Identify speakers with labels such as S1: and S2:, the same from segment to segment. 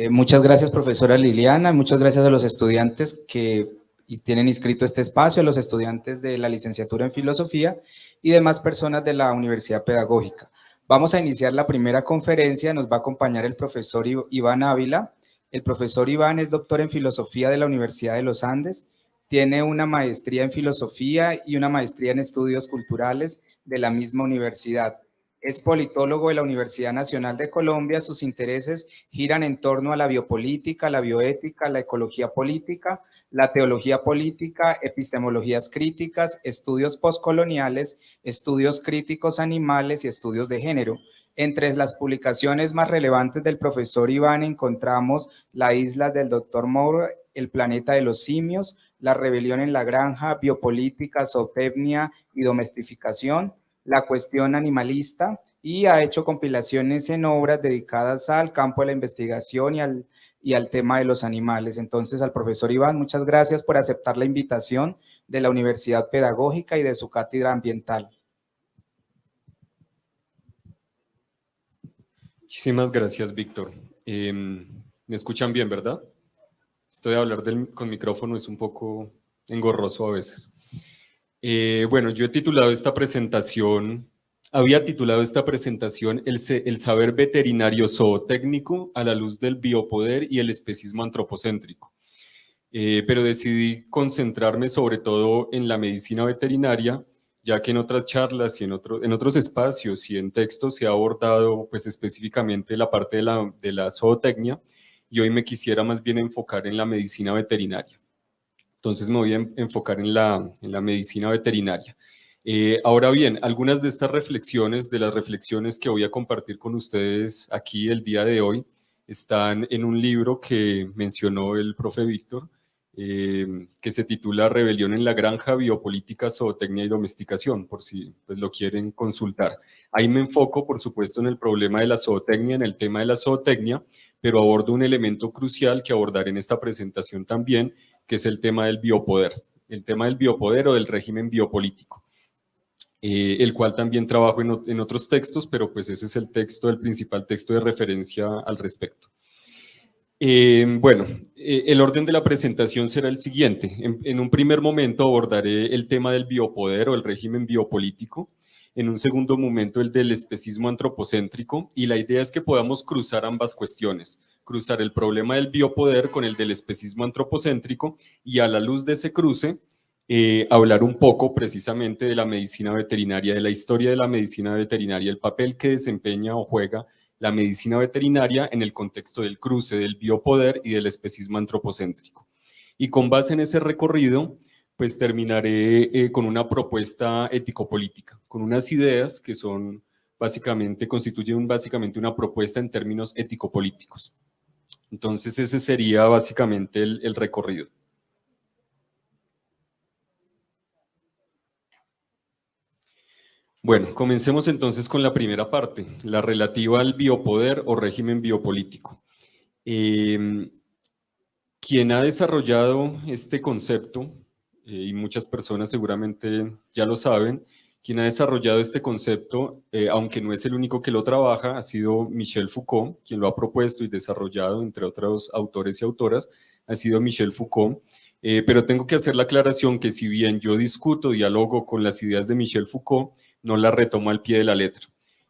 S1: Muchas gracias, profesora Liliana, muchas gracias a los estudiantes que tienen inscrito este espacio, a los estudiantes de la licenciatura en Filosofía y demás personas de la Universidad Pedagógica. Vamos a iniciar la primera conferencia, nos va a acompañar el profesor Iván Ávila. El profesor Iván es doctor en Filosofía de la Universidad de los Andes, tiene una maestría en Filosofía y una maestría en Estudios Culturales de la misma universidad. Es politólogo de la Universidad Nacional de Colombia. Sus intereses giran en torno a la biopolítica, la bioética, la ecología política, la teología política, epistemologías críticas, estudios postcoloniales, estudios críticos animales y estudios de género. Entre las publicaciones más relevantes del profesor Iván encontramos La isla del Dr. Moore, El planeta de los simios, La rebelión en la granja, Biopolítica, zootecnia y domesticación, La cuestión animalista, y ha hecho compilaciones en obras dedicadas al campo de la investigación y al tema de los animales. Entonces, al profesor Iván, muchas gracias por aceptar la invitación de la Universidad Pedagógica y de su cátedra ambiental.
S2: Muchísimas gracias, Víctor. ¿Me escuchan bien, verdad? Esto de hablar con micrófono es un poco engorroso a veces. Bueno, yo había titulado esta presentación El saber veterinario zootécnico a la luz del biopoder y el especismo antropocéntrico. Pero decidí concentrarme sobre todo en la medicina veterinaria, ya que en otras charlas y en otros espacios y en textos se ha abordado pues, específicamente la parte de la zootecnia, y hoy me quisiera más bien enfocar en la medicina veterinaria. Entonces me voy a enfocar en la medicina veterinaria. Ahora bien, algunas de estas reflexiones, de las reflexiones que voy a compartir con ustedes aquí el día de hoy, están en un libro que mencionó el profe Víctor, que se titula Rebelión en la granja, biopolítica, zootecnia y domesticación, por si pues, lo quieren consultar. Ahí me enfoco, por supuesto, en el problema de la zootecnia, en el tema de la zootecnia, pero abordo un elemento crucial que abordaré en esta presentación también, que es el tema del biopoder o del régimen biopolítico, el cual también trabajo en otros textos, pero pues ese es el principal texto de referencia al respecto. Bueno, el orden de la presentación será el siguiente. En un primer momento abordaré el tema del biopoder o el régimen biopolítico. En un segundo momento el del especismo antropocéntrico, y la idea es que podamos cruzar ambas cuestiones, cruzar el problema del biopoder con el del especismo antropocéntrico, y a la luz de ese cruce hablar un poco precisamente de la medicina veterinaria, de la historia de la medicina veterinaria, el papel que desempeña o juega la medicina veterinaria en el contexto del cruce del biopoder y del especismo antropocéntrico. Y con base en ese recorrido, pues terminaré con una propuesta ético-política, con unas ideas que constituyen básicamente una propuesta en términos ético-políticos. Entonces ese sería básicamente el recorrido. Bueno, comencemos entonces con la primera parte, la relativa al biopoder o régimen biopolítico. Quien ha desarrollado este concepto, y muchas personas seguramente ya lo saben, quien ha desarrollado este concepto, aunque no es el único que lo trabaja, ha sido Michel Foucault, quien lo ha propuesto y desarrollado, entre otros autores y autoras, ha sido Michel Foucault. Pero tengo que hacer la aclaración que si bien yo dialogo con las ideas de Michel Foucault, no la retomo al pie de la letra.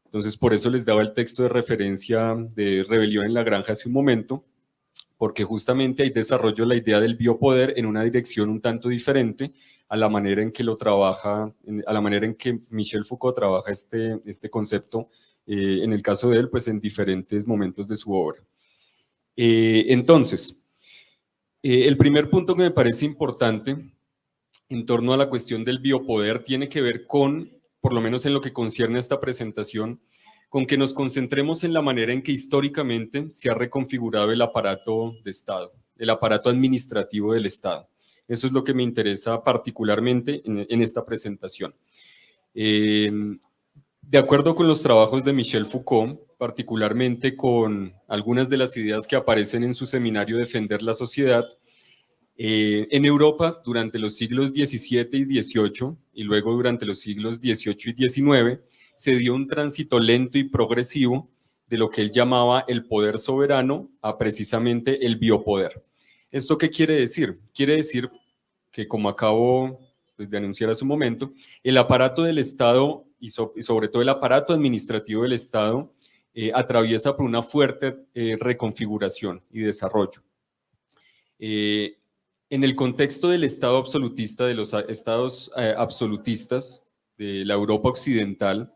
S2: Entonces, por eso les daba el texto de referencia de Rebelión en la granja hace un momento, porque justamente ahí desarrollo la idea del biopoder en una dirección un tanto diferente a la manera en que a la manera en que Michel Foucault trabaja este concepto, en el caso de él, pues en diferentes momentos de su obra. Entonces, el primer punto que me parece importante en torno a la cuestión del biopoder tiene que ver con, por lo menos en lo que concierne a esta presentación, con que nos concentremos en la manera en que históricamente se ha reconfigurado el aparato de Estado, el aparato administrativo del Estado. Eso es lo que me interesa particularmente en esta presentación. De acuerdo con los trabajos de Michel Foucault, particularmente con algunas de las ideas que aparecen en su seminario Defender la Sociedad, en Europa, durante los siglos XVII y XVIII, y luego durante los siglos XVIII y XIX, se dio un tránsito lento y progresivo de lo que él llamaba el poder soberano a precisamente el biopoder. ¿Esto qué quiere decir? Quiere decir que, como acabo pues, de anunciar hace un momento, el aparato del Estado y sobre todo el aparato administrativo del Estado atraviesa por una fuerte reconfiguración y desarrollo. En el contexto del Estado absolutista, de los estados absolutistas de la Europa occidental,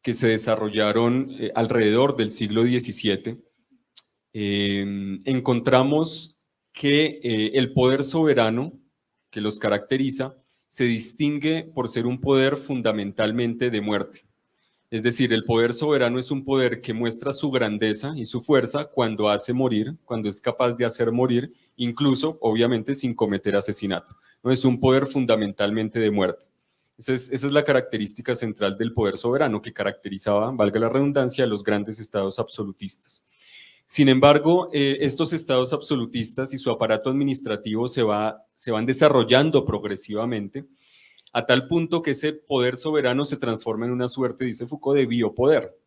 S2: que se desarrollaron alrededor del siglo XVII, encontramos que el poder soberano que los caracteriza se distingue por ser un poder fundamentalmente de muerte. Es decir, el poder soberano es un poder que muestra su grandeza y su fuerza cuando hace morir, cuando es capaz de hacer morir, incluso, obviamente, sin cometer asesinato. No es un poder fundamentalmente de muerte. Esa es la característica central del poder soberano que caracterizaba, valga la redundancia, a los grandes estados absolutistas. Sin embargo, estos estados absolutistas y su aparato administrativo se van desarrollando progresivamente, a tal punto que ese poder soberano se transforma en una suerte, dice Foucault, de biopoder.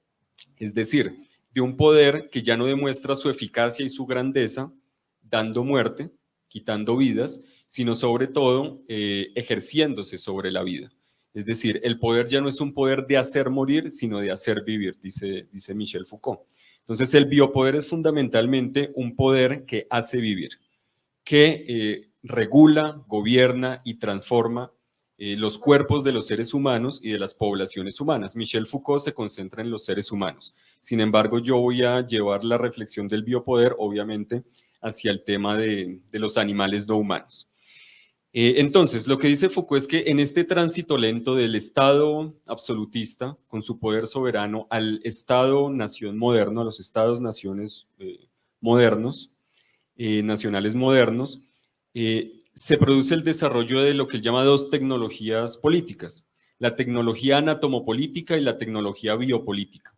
S2: Es decir, de un poder que ya no demuestra su eficacia y su grandeza, dando muerte, quitando vidas, sino sobre todo ejerciéndose sobre la vida. Es decir, el poder ya no es un poder de hacer morir, sino de hacer vivir, dice Michel Foucault. Entonces, el biopoder es fundamentalmente un poder que hace vivir, que regula, gobierna y transforma los cuerpos de los seres humanos y de las poblaciones humanas. Michel Foucault se concentra en los seres humanos. Sin embargo, yo voy a llevar la reflexión del biopoder, obviamente, hacia el tema de los animales no humanos. Entonces, lo que dice Foucault es que en este tránsito lento del Estado absolutista, con su poder soberano, al Estado-nación moderno, a los Estados-naciones modernos, nacionales modernos, se produce el desarrollo de lo que él llama dos tecnologías políticas, la tecnología anatomopolítica y la tecnología biopolítica.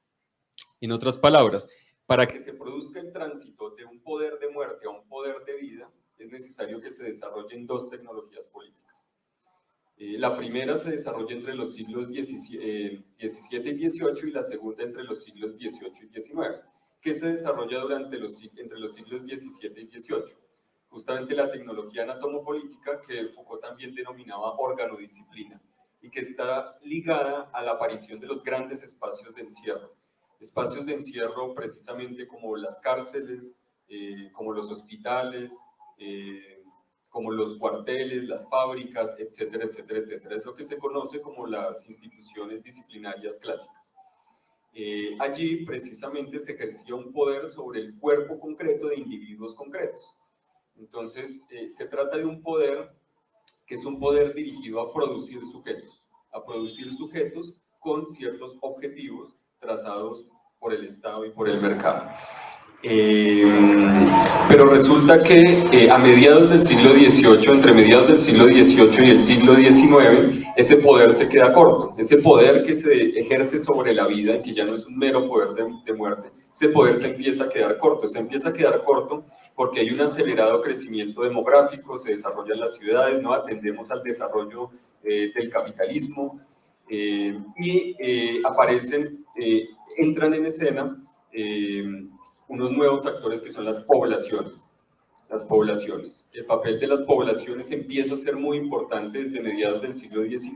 S2: En otras palabras, para que se produzca el tránsito de un poder de muerte a un poder de vida, es necesario que se desarrollen dos tecnologías políticas. La primera se desarrolla entre los siglos XVII y XVIII y la segunda entre los siglos XVIII y XIX. ¿Qué se desarrolla entre los siglos XVII y XVIII? Justamente la tecnología anatomopolítica, que Foucault también denominaba organodisciplina, y que está ligada a la aparición de los grandes espacios de encierro. Espacios de encierro precisamente como las cárceles, como los hospitales, como los cuarteles, las fábricas, etcétera, etcétera, etcétera. Es lo que se conoce como las instituciones disciplinarias clásicas. Allí precisamente se ejercía un poder sobre el cuerpo concreto de individuos concretos. Entonces, se trata de un poder que es un poder dirigido a producir sujetos con ciertos objetivos trazados por el Estado y por el mercado. Pero resulta que a mediados del siglo XVIII, entre mediados del siglo XVIII y el siglo XIX, ese poder se queda corto. Ese poder que se ejerce sobre la vida y que ya no es un mero poder de muerte, ese poder se empieza a quedar corto. Se empieza a quedar corto porque hay un acelerado crecimiento demográfico, se desarrollan las ciudades, no atendemos al desarrollo del capitalismo y aparecen, entran en escena unos nuevos actores que son las poblaciones. El papel de las poblaciones empieza a ser muy importante desde mediados del siglo XVIII.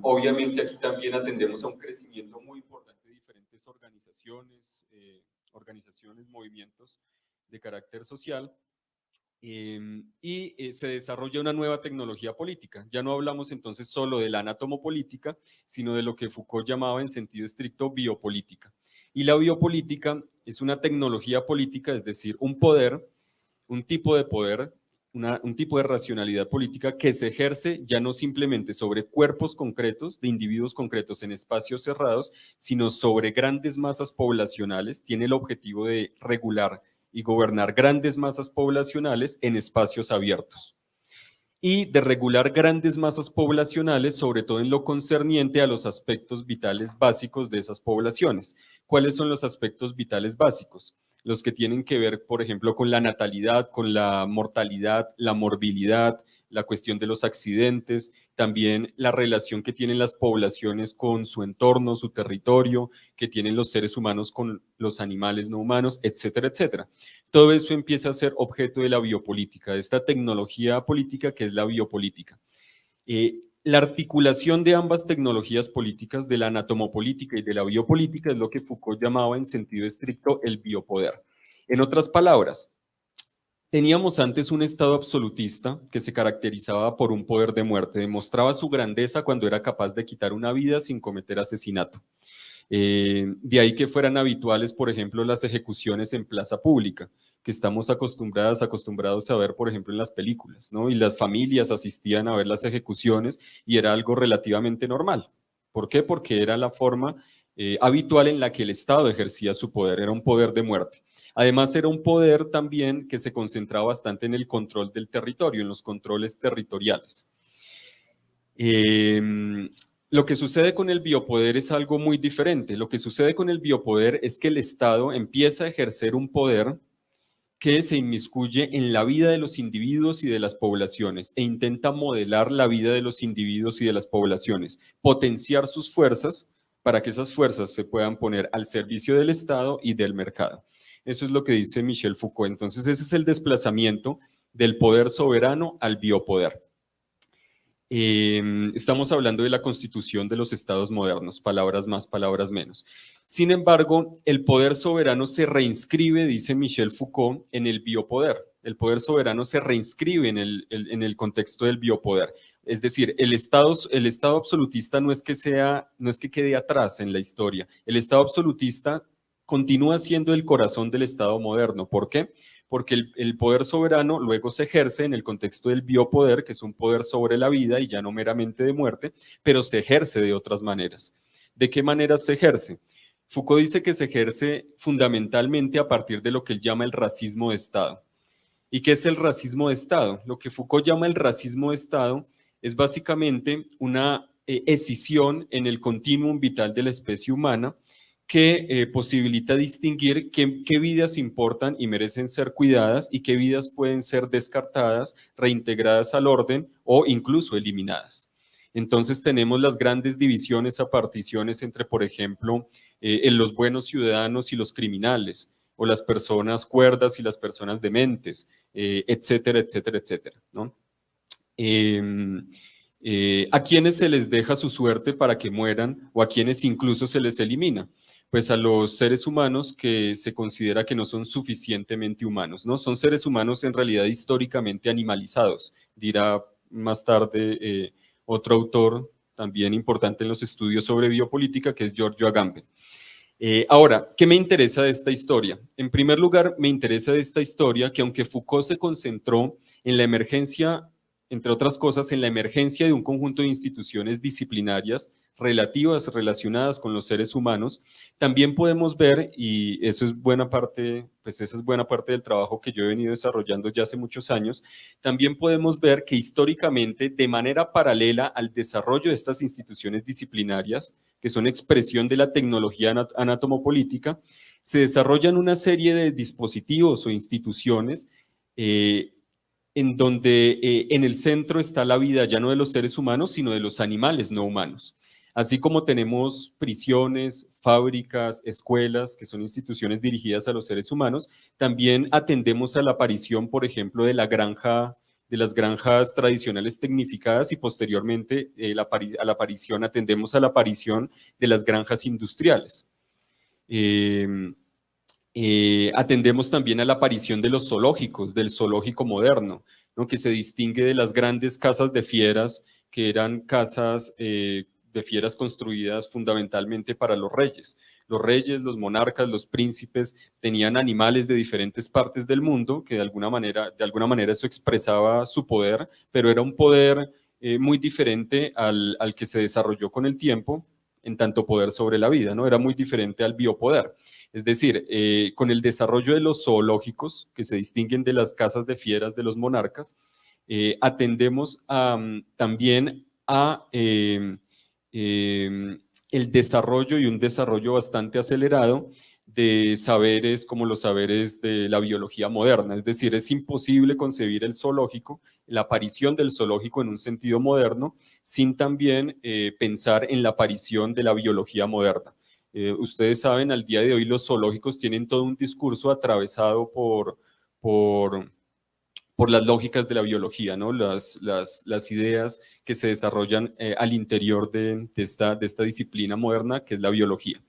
S2: Obviamente aquí también atendemos a un crecimiento muy importante de diferentes organizaciones, movimientos de carácter social, y se desarrolla una nueva tecnología política. Ya no hablamos entonces solo de la anatomopolítica, sino de lo que Foucault llamaba en sentido estricto biopolítica. Y la biopolítica es una tecnología política, es decir, un poder, un tipo de poder, un tipo de racionalidad política que se ejerce ya no simplemente sobre cuerpos concretos, de individuos concretos en espacios cerrados, sino sobre grandes masas poblacionales. Tiene el objetivo de regular y gobernar grandes masas poblacionales en espacios abiertos, y de regular grandes masas poblacionales, sobre todo en lo concerniente a los aspectos vitales básicos de esas poblaciones. ¿Cuáles son los aspectos vitales básicos? los que tienen que ver, por ejemplo, con la natalidad, con la mortalidad, la morbilidad, la cuestión de los accidentes, también la relación que tienen las poblaciones con su entorno, su territorio, que tienen los seres humanos con los animales no humanos, etcétera, etcétera. Todo eso empieza a ser objeto de la biopolítica, de esta tecnología política que es la biopolítica. La articulación de ambas tecnologías políticas, de la anatomopolítica y de la biopolítica, es lo que Foucault llamaba en sentido estricto el biopoder. En otras palabras, teníamos antes un Estado absolutista que se caracterizaba por un poder de muerte, demostraba su grandeza cuando era capaz de quitar una vida sin cometer asesinato. De ahí que fueran habituales, por ejemplo, las ejecuciones en plaza pública, que estamos acostumbrados a ver, por ejemplo, en las películas, ¿no? Y las familias asistían a ver las ejecuciones y era algo relativamente normal. ¿Por qué? Porque era la forma habitual en la que el Estado ejercía su poder, era un poder de muerte. Además, era un poder también que se concentraba bastante en el control del territorio, en los controles territoriales. Lo que sucede con el biopoder es algo muy diferente. Lo que sucede con el biopoder es que el Estado empieza a ejercer un poder que se inmiscuye en la vida de los individuos y de las poblaciones e intenta modelar la vida de los individuos y de las poblaciones, potenciar sus fuerzas para que esas fuerzas se puedan poner al servicio del Estado y del mercado. Eso es lo que dice Michel Foucault. Entonces, ese es el desplazamiento del poder soberano al biopoder. Estamos hablando de la constitución de los estados modernos, palabras más, palabras menos. Sin embargo, el poder soberano se reinscribe, dice Michel Foucault, en el biopoder. El poder soberano se reinscribe en el contexto del biopoder. Es decir, el estado absolutista no es que quede atrás en la historia. El Estado absolutista continúa siendo el corazón del Estado moderno. ¿Por qué? Porque el poder soberano luego se ejerce en el contexto del biopoder, que es un poder sobre la vida y ya no meramente de muerte, pero se ejerce de otras maneras. ¿De qué maneras se ejerce? Foucault dice que se ejerce fundamentalmente a partir de lo que él llama el racismo de Estado. ¿Y qué es el racismo de Estado? Lo que Foucault llama el racismo de Estado es básicamente una escisión en el continuum vital de la especie humana que posibilita distinguir qué vidas importan y merecen ser cuidadas y qué vidas pueden ser descartadas, reintegradas al orden o incluso eliminadas. Entonces tenemos las grandes divisiones a particiones entre, por ejemplo, en los buenos ciudadanos y los criminales, o las personas cuerdas y las personas dementes, etcétera, etcétera, etcétera, ¿no? ¿A quienes se les deja su suerte para que mueran o a quienes incluso se les elimina? Pues a los seres humanos que se considera que no son suficientemente humanos, ¿no? Son seres humanos en realidad históricamente animalizados, dirá más tarde otro autor también importante en los estudios sobre biopolítica, que es Giorgio Agamben. Ahora, ¿qué me interesa de esta historia? En primer lugar, me interesa de esta historia que aunque Foucault se concentró en la emergencia, entre otras cosas, en la emergencia de un conjunto de instituciones disciplinarias relacionadas con los seres humanos, también podemos ver, y eso es buena parte, pues esa es buena parte del trabajo que yo he venido desarrollando ya hace muchos años, también podemos ver que históricamente, de manera paralela al desarrollo de estas instituciones disciplinarias, que son expresión de la tecnología anatomopolítica, se desarrollan una serie de dispositivos o instituciones en donde en el centro está la vida ya no de los seres humanos, sino de los animales no humanos. Así como tenemos prisiones, fábricas, escuelas, que son instituciones dirigidas a los seres humanos, también atendemos a la aparición, por ejemplo, de las granjas tradicionales tecnificadas y posteriormente atendemos a la aparición de las granjas industriales. Atendemos también a la aparición de los zoológicos, del zoológico moderno, ¿no? Que se distingue de las grandes casas de fieras, que eran casas de fieras construidas fundamentalmente para los reyes. Los reyes, los monarcas, los príncipes tenían animales de diferentes partes del mundo, que de alguna manera eso expresaba su poder, pero era un poder muy diferente al que se desarrolló con el tiempo, en tanto poder sobre la vida, ¿no? Era muy diferente al biopoder. Es decir, con el desarrollo de los zoológicos, que se distinguen de las casas de fieras de los monarcas, atendemos también a el desarrollo y un desarrollo bastante acelerado de saberes como los saberes de la biología moderna. Es decir, es imposible concebir el zoológico, la aparición del zoológico en un sentido moderno, sin también pensar en la aparición de la biología moderna. Ustedes saben, al día de hoy los zoológicos tienen todo un discurso atravesado por las lógicas de la biología, ¿no? Las ideas que se desarrollan al interior de esta disciplina moderna que es la biología.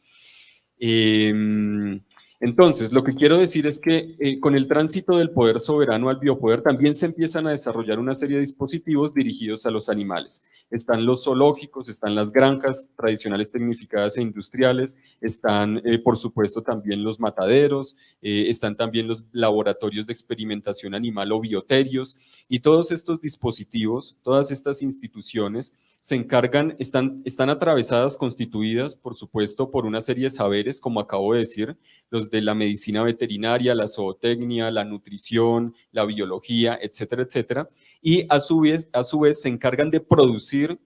S2: Entonces, lo que quiero decir es que con el tránsito del poder soberano al biopoder también se empiezan a desarrollar una serie de dispositivos dirigidos a los animales. Están los zoológicos, están las granjas tradicionales tecnificadas e industriales, están por supuesto también los mataderos, están también los laboratorios de experimentación animal o bioterios, y todos estos dispositivos, todas estas instituciones se encargan, están atravesadas, constituidas, por supuesto, por una serie de saberes, como acabo de decir, los de la medicina veterinaria, la zootecnia, la nutrición, la biología, etcétera, etcétera, y a su vez se encargan de producir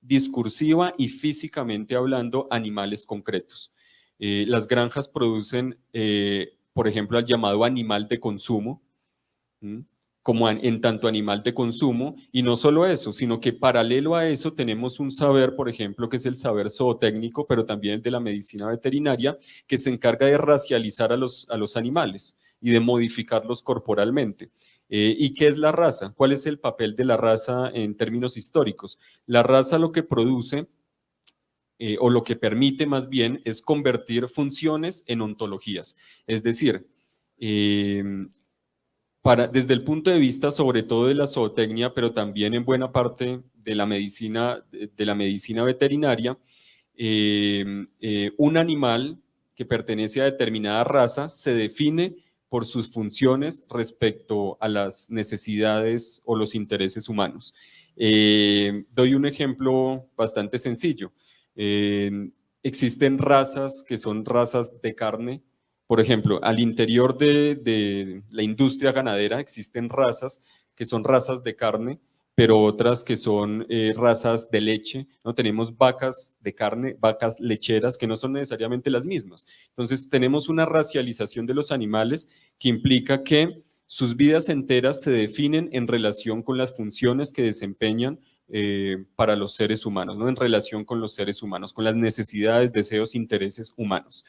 S2: discursiva y físicamente hablando animales concretos. Las granjas producen, por ejemplo, al llamado animal de consumo, como en tanto animal de consumo, y no solo eso, sino que paralelo a eso tenemos un saber, por ejemplo, que es el saber zootécnico, pero también el de la medicina veterinaria, que se encarga de racializar a los animales y de modificarlos corporalmente. ¿Y qué es la raza? ¿Cuál es el papel de la raza en términos históricos? La raza lo que produce, o lo que permite más bien, es convertir funciones en ontologías, es decir, desde el punto de vista sobre todo de la zootecnia, pero también en buena parte de la medicina veterinaria, un animal que pertenece a determinada raza se define por sus funciones respecto a las necesidades o los intereses humanos. Doy un ejemplo bastante sencillo. Existen razas que son razas de carne. Por ejemplo, al interior de la industria ganadera existen razas que son razas de carne, pero otras que son razas de leche, ¿no? Tenemos vacas de carne, vacas lecheras, que no son necesariamente las mismas. Entonces, tenemos una racialización de los animales que implica que sus vidas enteras se definen en relación con las funciones que desempeñan para los seres humanos, ¿no? En relación con los seres humanos, con las necesidades, deseos, intereses humanos.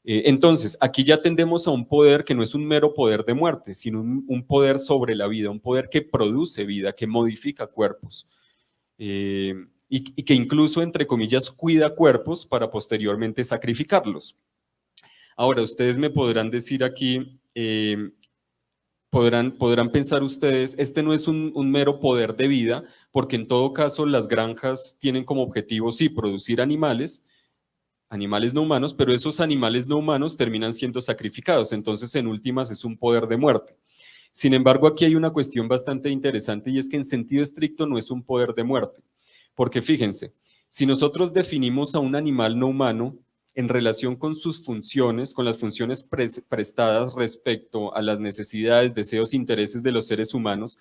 S2: Entonces, aquí ya tendemos a un poder que no es un mero poder de muerte, sino un poder sobre la vida, un poder que produce vida, que modifica cuerpos, y que incluso, entre comillas, cuida cuerpos para posteriormente sacrificarlos. Ahora, ustedes me podrán decir aquí, podrán pensar ustedes, este no es un mero poder de vida, porque en todo caso las granjas tienen como objetivo, sí, producir animales no humanos, pero esos animales no humanos terminan siendo sacrificados, entonces en últimas es un poder de muerte. Sin embargo, aquí hay una cuestión bastante interesante y es que en sentido estricto no es un poder de muerte, porque fíjense, si nosotros definimos a un animal no humano en relación con sus funciones, con las funciones prestadas respecto a las necesidades, deseos, intereses de los seres humanos,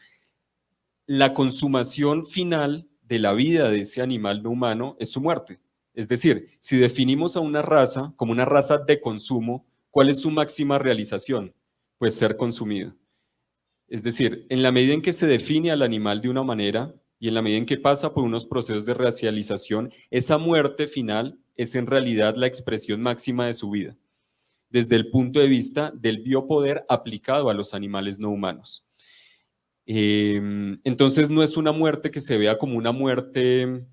S2: la consumación final de la vida de ese animal no humano es su muerte. Es decir, si definimos a una raza como una raza de consumo, ¿cuál es su máxima realización? Pues ser consumido. Es decir, en la medida en que se define al animal de una manera y en la medida en que pasa por unos procesos de racialización, esa muerte final es en realidad la expresión máxima de su vida, desde el punto de vista del biopoder aplicado a los animales no humanos. Entonces no es una muerte que se vea como una muerte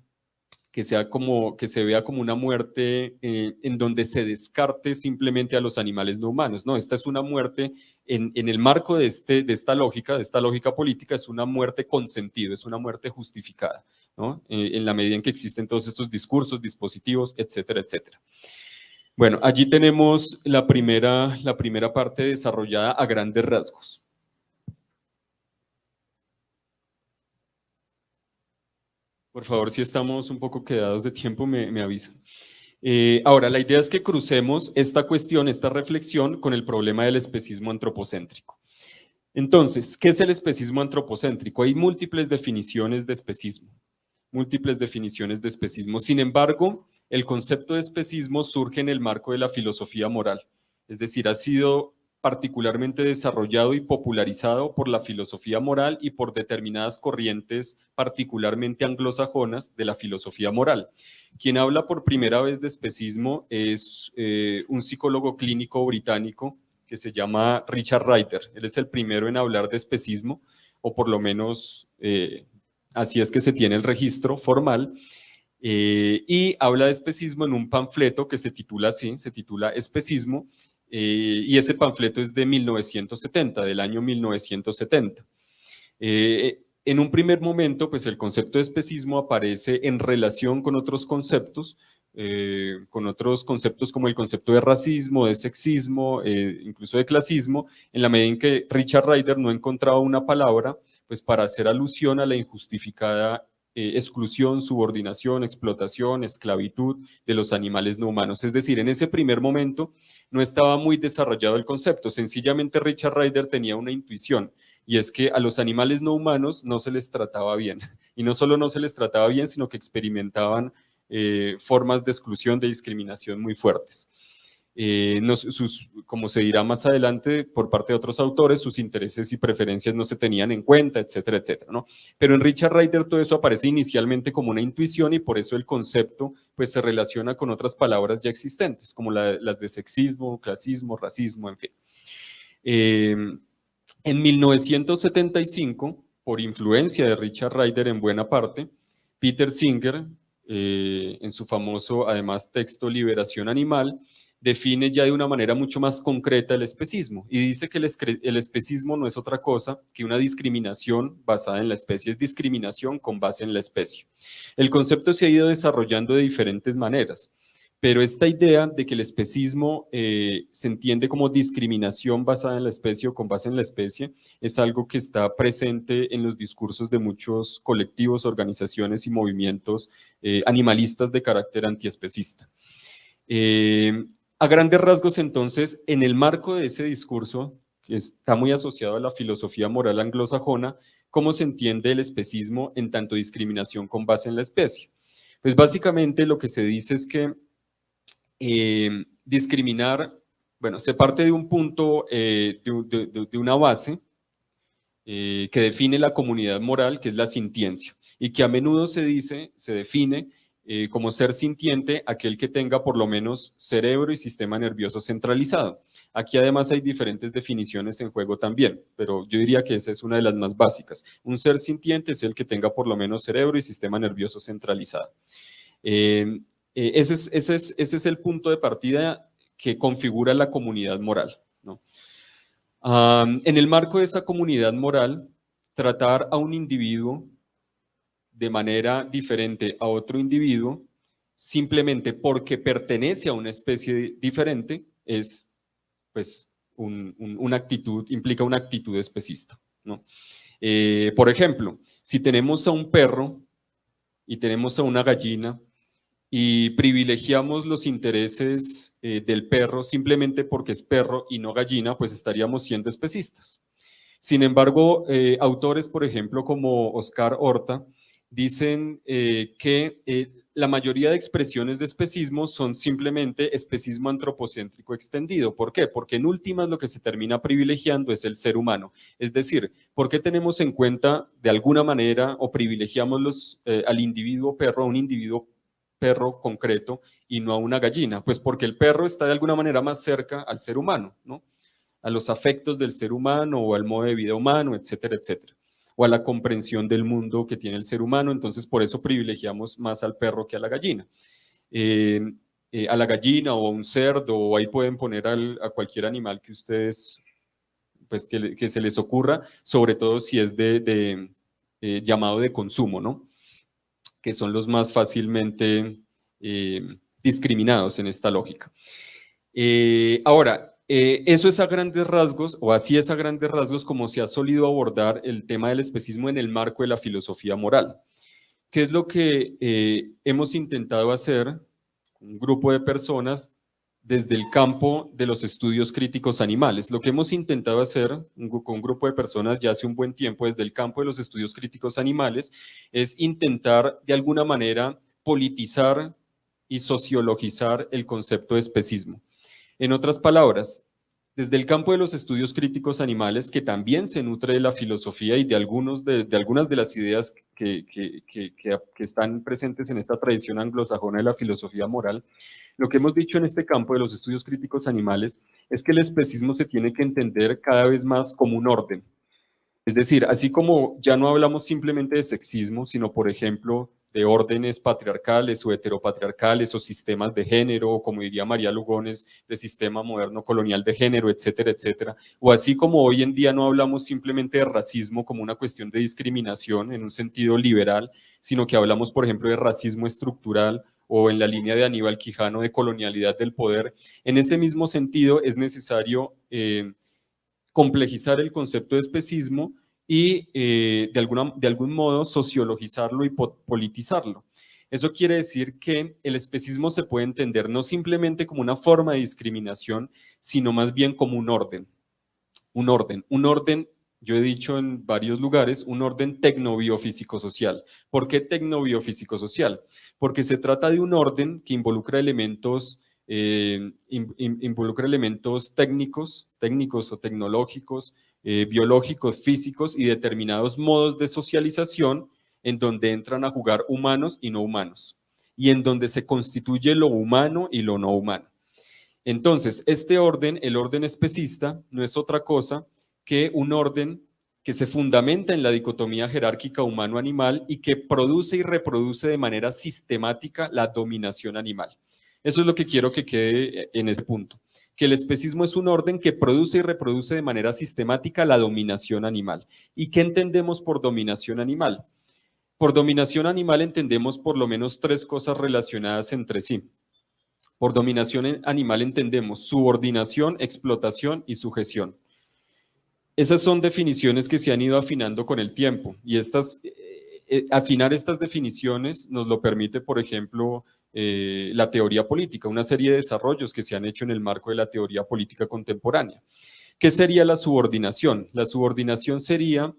S2: que se vea como una muerte en donde se descarte simplemente a los animales no humanos. No, esta es una muerte en el marco de esta lógica política, es una muerte con sentido, es una muerte justificada, ¿no? En la medida en que existen todos estos discursos, dispositivos, etcétera, etcétera. Bueno, allí tenemos la primera parte desarrollada a grandes rasgos. Por favor, si estamos un poco quedados de tiempo, me avisan. Ahora, la idea es que crucemos esta cuestión, esta reflexión, con el problema del especismo antropocéntrico. Entonces, ¿qué es el especismo antropocéntrico? Hay múltiples definiciones de especismo, Sin embargo, el concepto de especismo surge en el marco de la filosofía moral. es decir, ha sido particularmente desarrollado y popularizado por la filosofía moral y por determinadas corrientes particularmente anglosajonas de la filosofía moral. Quien habla por primera vez de especismo es un psicólogo clínico británico que se llama Richard Ryder. Él es el primero en hablar de especismo, o por lo menos así es que se tiene el registro formal, y habla de especismo en un panfleto que se titula así, se titula Especismo, y ese panfleto es de 1970, del año 1970. En un primer momento, pues el concepto de especismo aparece en relación con otros conceptos como el concepto de racismo, de sexismo, incluso de clasismo, en la medida en que Richard Ryder no encontraba una palabra pues, para hacer alusión a la injustificada exclusión, subordinación, explotación, esclavitud de los animales no humanos. Es decir, en ese primer momento no estaba muy desarrollado el concepto, sencillamente Richard Ryder tenía una intuición, y es que a los animales no humanos no se les trataba bien, y no solo no se les trataba bien, sino que experimentaban formas de exclusión, de discriminación muy fuertes. Como se dirá más adelante por parte de otros autores, sus intereses y preferencias no se tenían en cuenta, etcétera, etcétera, ¿no? Pero en Richard Ryder todo eso aparece inicialmente como una intuición y por eso el concepto pues, se relaciona con otras palabras ya existentes, como las de sexismo, clasismo, racismo, en fin. En 1975, por influencia de Richard Ryder en buena parte, Peter Singer, en su famoso, además, texto Liberación Animal, define ya de una manera mucho más concreta el especismo y dice que el especismo no es otra cosa que una discriminación basada en la especie, es discriminación con base en la especie. El concepto se ha ido desarrollando de diferentes maneras, pero esta idea de que el especismo se entiende como discriminación basada en la especie o con base en la especie es algo que está presente en los discursos de muchos colectivos, organizaciones y movimientos animalistas de carácter antiespecista. A grandes rasgos, entonces, en el marco de ese discurso, que está muy asociado a la filosofía moral anglosajona, ¿cómo se entiende el especismo en tanto discriminación con base en la especie? Pues básicamente lo que se dice es que discriminar, bueno, se parte de un punto, de una base que define la comunidad moral, que es la sintiencia, y que a menudo se define como ser sintiente aquel que tenga por lo menos cerebro y sistema nervioso centralizado. Aquí además hay diferentes definiciones en juego también, pero yo diría que esa es una de las más básicas. Un ser sintiente es el que tenga por lo menos cerebro y sistema nervioso centralizado. Ese es el punto de partida que configura la comunidad moral, ¿no? En el marco de esa comunidad moral, tratar a un individuo de manera diferente a otro individuo, simplemente porque pertenece a una especie diferente, es, pues, una actitud, implica una actitud especista, ¿no? Por ejemplo, si tenemos a un perro y tenemos a una gallina y privilegiamos los intereses del perro simplemente porque es perro y no gallina, pues estaríamos siendo especistas. Sin embargo, autores, por ejemplo, como Oscar Horta, dicen que la mayoría de expresiones de especismo son simplemente especismo antropocéntrico extendido. ¿Por qué? Porque en últimas lo que se termina privilegiando es el ser humano. Es decir, ¿por qué tenemos en cuenta de alguna manera o privilegiamos al individuo perro, a un individuo perro concreto y no a una gallina? Pues porque el perro está de alguna manera más cerca al ser humano, ¿no? A los afectos del ser humano o al modo de vida humano, etcétera, etcétera, o a la comprensión del mundo que tiene el ser humano, entonces por eso privilegiamos más al perro que a la gallina. A la gallina o a un cerdo, o ahí pueden poner a cualquier animal que ustedes, pues que se les ocurra, sobre todo si es llamado de consumo, ¿no? Que son los más fácilmente discriminados en esta lógica. Ahora, eso es a grandes rasgos, o así es a grandes rasgos como se ha solido abordar el tema del especismo en el marco de la filosofía moral. ¿Qué es lo que hemos intentado hacer un grupo de personas desde el campo de los estudios críticos animales? Lo que hemos intentado hacer con un grupo de personas ya hace un buen tiempo desde el campo de los estudios críticos animales es intentar de alguna manera politizar y sociologizar el concepto de especismo. En otras palabras, desde el campo de los estudios críticos animales, que también se nutre de la filosofía y de algunas de las ideas que están presentes en esta tradición anglosajona de la filosofía moral, lo que hemos dicho en este campo de los estudios críticos animales es que el especismo se tiene que entender cada vez más como un orden. Es decir, así como ya no hablamos simplemente de sexismo, sino, por ejemplo, de órdenes patriarcales o heteropatriarcales o sistemas de género, o como diría María Lugones, de sistema moderno colonial de género, etcétera, etcétera. O así como hoy en día no hablamos simplemente de racismo como una cuestión de discriminación en un sentido liberal, sino que hablamos, por ejemplo, de racismo estructural o en la línea de Aníbal Quijano de colonialidad del poder. En ese mismo sentido es necesario complejizar el concepto de especismo y de algún modo sociologizarlo y politizarlo. Eso quiere decir que el especismo se puede entender no simplemente como una forma de discriminación, sino más bien como un orden. Un orden, yo he dicho en varios lugares, un orden tecnobiofísico-social. ¿Por qué tecnobiofísico-social? Porque se trata de un orden que involucra elementos técnicos o tecnológicos, biológicos, físicos y determinados modos de socialización en donde entran a jugar humanos y no humanos, y en donde se constituye lo humano y lo no humano. Entonces, este orden, el orden especista, no es otra cosa que un orden que se fundamenta en la dicotomía jerárquica humano-animal y que produce y reproduce de manera sistemática la dominación animal. Eso es lo que quiero que quede en este punto, que el especismo es un orden que produce y reproduce de manera sistemática la dominación animal. ¿Y qué entendemos por dominación animal? Por dominación animal entendemos por lo menos tres cosas relacionadas entre sí. Por dominación animal entendemos subordinación, explotación y sujeción. Esas son definiciones que se han ido afinando con el tiempo y afinar estas definiciones nos lo permite, por ejemplo, la teoría política, una serie de desarrollos que se han hecho en el marco de la teoría política contemporánea. ¿Qué sería la subordinación? La subordinación sería,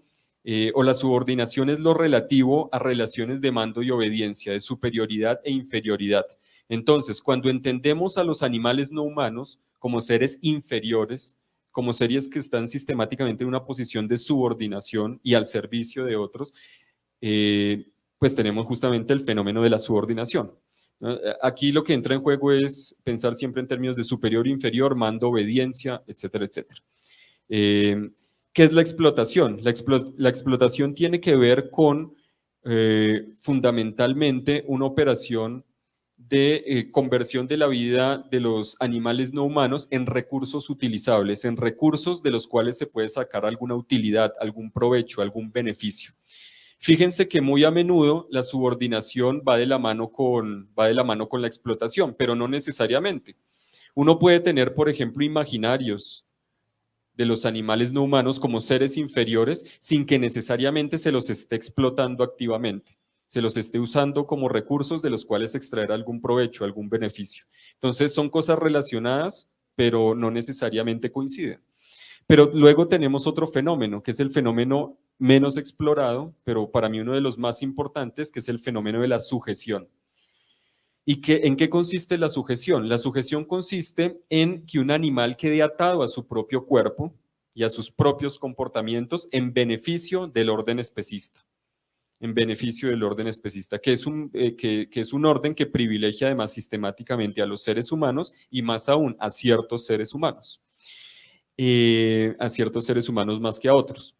S2: o la subordinación es lo relativo a relaciones de mando y obediencia, de superioridad e inferioridad. Entonces, cuando entendemos a los animales no humanos como seres inferiores, como seres que están sistemáticamente en una posición de subordinación y al servicio de otros, pues tenemos justamente el fenómeno de la subordinación. Aquí lo que entra en juego es pensar siempre en términos de superior, inferior, mando, obediencia, etcétera, etcétera. ¿Qué es la explotación? La explotación tiene que ver con fundamentalmente una operación de conversión de la vida de los animales no humanos en recursos utilizables, en recursos de los cuales se puede sacar alguna utilidad, algún provecho, algún beneficio. Fíjense que muy a menudo la subordinación va de la mano con la explotación, pero no necesariamente. Uno puede tener, por ejemplo, imaginarios de los animales no humanos como seres inferiores sin que necesariamente se los esté explotando activamente, se los esté usando como recursos de los cuales extraer algún provecho, algún beneficio. Entonces son cosas relacionadas, pero no necesariamente coinciden. Pero luego tenemos otro fenómeno, que es el fenómeno menos explorado, pero para mí uno de los más importantes, que es el fenómeno de la sujeción. ¿Y en qué consiste la sujeción? La sujeción consiste en que un animal quede atado a su propio cuerpo y a sus propios comportamientos en beneficio del orden especista. En beneficio del orden especista, que es un orden que privilegia además sistemáticamente a los seres humanos y más aún a ciertos seres humanos. A ciertos seres humanos más que a otros.